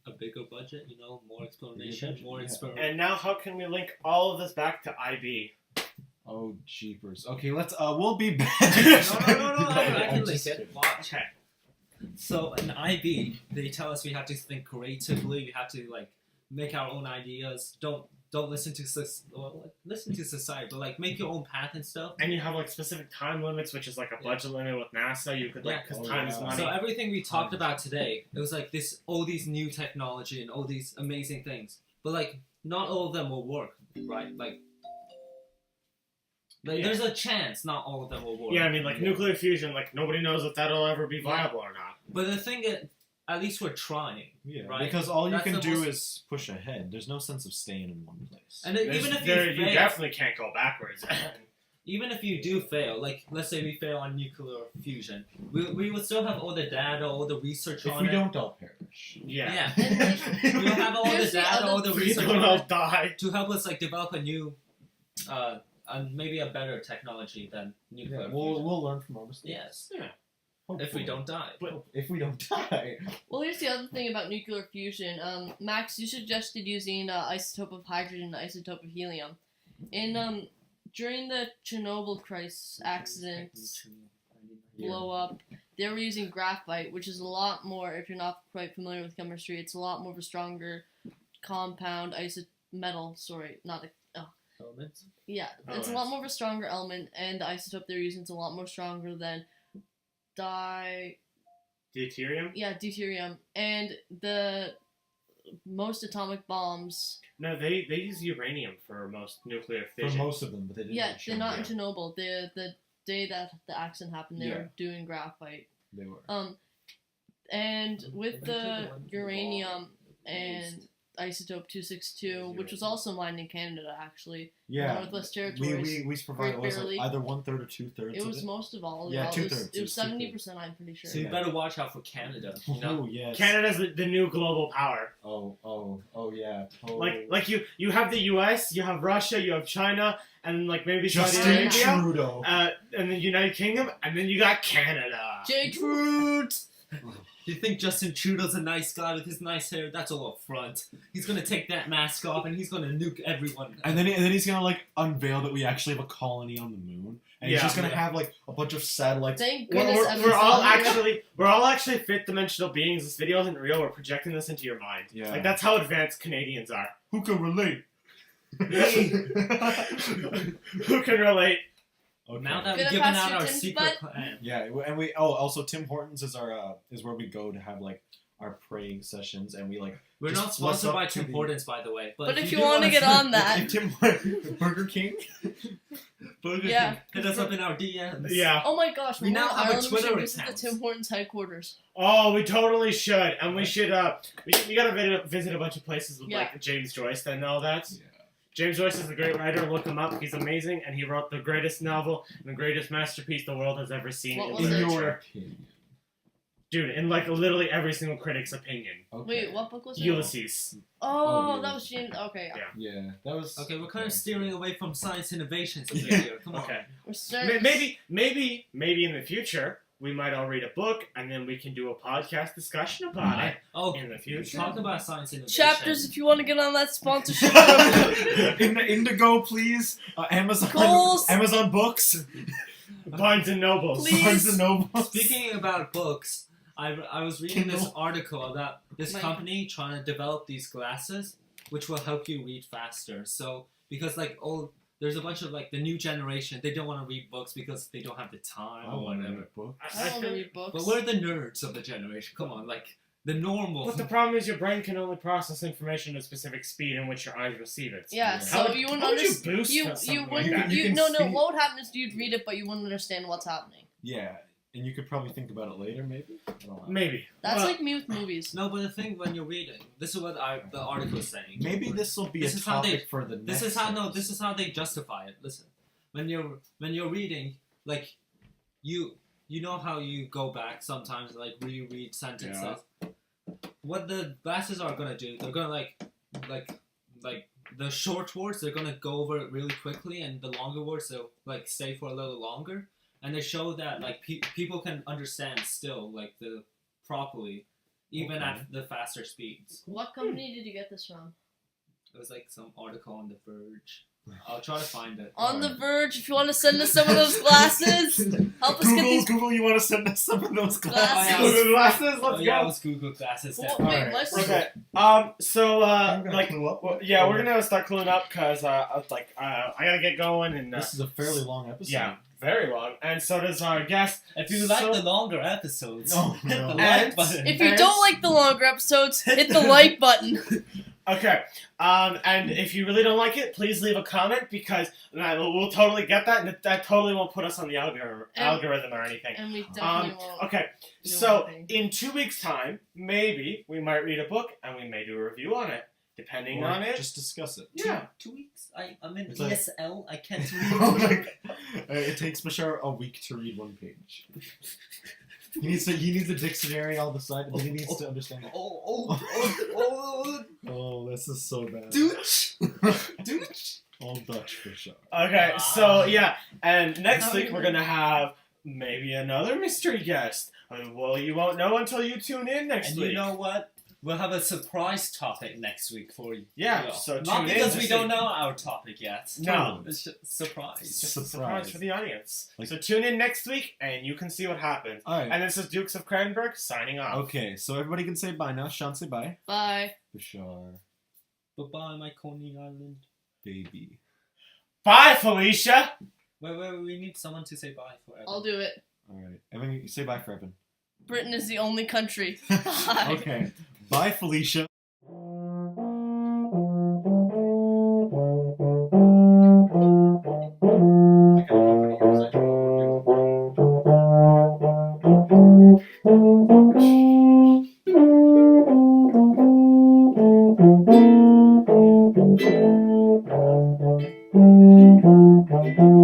A bigger budget, more explanation, budget, more yeah. inspiration. And now, how can we link all of this back to IB? Oh, jeepers. Okay, let's, we'll be back. No, I I'm can link just it. kidding. Watch. So in IB, they tell us we have to think creatively. We have to make our own ideas. Don't listen to listen to society, but make your own path and stuff. And you have specific time limits, which is a budget limit with NASA. You could because time is money. So everything we talked about today, it was all these new technology and all these amazing things, but not all of them will work, right? There's a chance not all of them will work. Yeah, I mean, nuclear fusion, nobody knows if that'll ever be viable or not. But the thing is, at least we're trying. Yeah, right? because all you That's can the do most- is push ahead. There's no sense of staying in one place. And even if you you fail, definitely can't go backwards. even if you do fail, let's say we fail on nuclear fusion, we would still have all the data, all the research If on we it. don't, I'll perish. Yeah. We'll have all the Here's the data, other all the We research don't on all it die. to help us develop a new, maybe a better technology than nuclear Yeah, fusion. we'll learn from our mistakes. Yes, Yeah. if we Hopefully. don't die. If we don't die. Well, here's the other thing about nuclear fusion. Max, you suggested using isotope of hydrogen and isotope of helium. During the Chernobyl crisis accidents blow up, they were using graphite, which is a lot more. If you're not quite familiar with chemistry, it's a lot more of a stronger compound metal. Sorry, not a. Elements? Yeah, it's a lot more of a stronger element, and the isotope they're using is a lot more stronger than Deuterium? deuterium, and the most atomic bombs. No, they use uranium for most nuclear For fission. most of them, but they didn't. Yeah, show they're not in them. Chernobyl. The day that the accident happened, they Yeah. were doing graphite. They were. And with the uranium and isotope 262, which was also mined in Canada, actually, Yeah. Northwest Territories. We provided was barely. either 1/3 or 2/3. It was of it. most of all. Yeah, it was, 2/3. it was It was 70%. I'm pretty sure. So you Yeah. better watch out for Canada. Oh yes. Canada's the new global power. Oh yeah. Oh. Like you have the U.S., you have Russia, you have China, and maybe Saudi Justin Arabia, Trudeau. and the United Kingdom, and then you got Canada. J. Trude! You think Justin Trudeau's a nice guy with his nice hair? That's all up front. He's gonna take that mask off and he's gonna nuke everyone. And then he's gonna unveil that we actually have a colony on the moon, and he's Yeah. just gonna have a bunch of satellites. Thank We're, goodness we're, Evan's we're all not here. actually fifth dimensional beings. This video isn't real. We're projecting this into your mind. Yeah. That's how advanced Canadians are. Who can relate? Who can relate? Okay. Now that Gonna we've given pass out your our Tim's secret plan. Yeah, and we also Tim Hortons is our is where we go to have our praying sessions, and we We're Just not sponsored what's by up to Tim the- Hortons, by the way. But if you do want to wanna get see- on that, Tim Burger King. Burger Yeah. King, hit us up in our DMs. Yeah. oh my gosh, We when now we're in have a Ireland, we should Twitter visit account. the Tim Hortons headquarters. Oh, we totally should, and we should. We gotta visit a bunch of places with Yeah. James Joyce and all that. Yeah. James Joyce is a great writer. Look him up. He's amazing, and he wrote the greatest novel and the greatest masterpiece the world has ever seen. What in was In it? literature. your opinion. Dude, in literally every single critic's opinion. Okay. Wait, what book was it? Ulysses. Oh, Oh, that was James. Okay, Yeah. Yeah, that was. Okay, we're kind of steering away from science innovations over here. Come on. Okay. we're starting. Maybe in the future we might all read a book and then we can do a podcast discussion about it Oh, in the future. talk about science innovation. Chapters, if you want to get on that sponsorship. Indigo, please. Amazon. Goals. Amazon Books. Barnes and Nobles. Please. Barnes and Noble. Speaking about books, I was reading this Kindle. article about this My- company trying to develop these glasses, which will help you read faster. So because there's a bunch of the new generation, they don't want to read books because they don't have the time or whatever. Book. I don't want to read books. But we're the nerds of the generation. Come on, the normal. But the problem is your brain can only process information at a specific speed in which your eyes receive it. yeah, Yeah. so How would- you wouldn't how would you understand. boost You something like wouldn't. that? You can No. speed- What would happen is you'd read it, but you wouldn't understand what's happening. Yeah, and you could probably think about it later, maybe. I don't know. Maybe. That's Well, like me with movies. No, but the thing when you're reading, this is what the article is saying. Maybe this will be This a is how they- topic for the next. This is how episode. they justify it. Listen, when you're reading, you know how you go back sometimes, reread sentences. Yeah. What the glasses are gonna do, they're gonna like the short words they're gonna go over it really quickly, and the longer words they'll like stay for a little longer. And they show that like people can understand still like the properly, even at the faster speeds. What company did you get this from? It was like some article on The Verge. I'll try to find it. On The Verge, if you want to send us some of those glasses, help us get these Google, you want to send us some of those glasses. Google glasses. Let's Oh, yeah, it go. was Google Glasses. Wait, Then. Alright. what's Okay. So like, well, yeah, we're gonna start cluing up because I gotta get going and This is a fairly long episode. yeah, very long, and so does our guest. If you like So- the longer episodes, Oh, hit the no. like And- button. If you don't like the longer episodes, hit the like button. Okay, and if you really don't like it, please leave a comment because we'll totally get that, and that totally won't put us on the algorithm or anything. And we definitely won't. Okay, do so anything. in 2 weeks' time, maybe we might read a book and we may do a review on it, depending Or on it. just discuss it. Yeah. 2 weeks. I'm in It's like- ESL. I can't Oh my read. God. It takes Bashar a week to read one page. He needs a dictionary all the side, and then he needs to understand it. Oh, this is so bad. Douche. All Dutch for sure. Okay, so yeah, and next week we're gonna have maybe another mystery guest. Well, you won't know until you tune in next And week. you know what? We'll have a surprise topic next week for you. Yeah, Yeah. so Not tune in because to we see- don't know our topic yet. No. It's just surprise. It's just a surprise Surprise. for the audience. Like- So tune in next week and you can see what happens. Alright. And this is Dukes of Cranburg signing off. Okay, so everybody can say bye now. Sean, say bye. Bye. Bashar, Bye-bye, my Coney Island. baby. Bye, Felicia! Wait, we need someone to say bye forever. I'll do it. Alright, Evan, say bye for Evan. Britain is the only country. Bye. Okay, bye, Felicia. Thank you.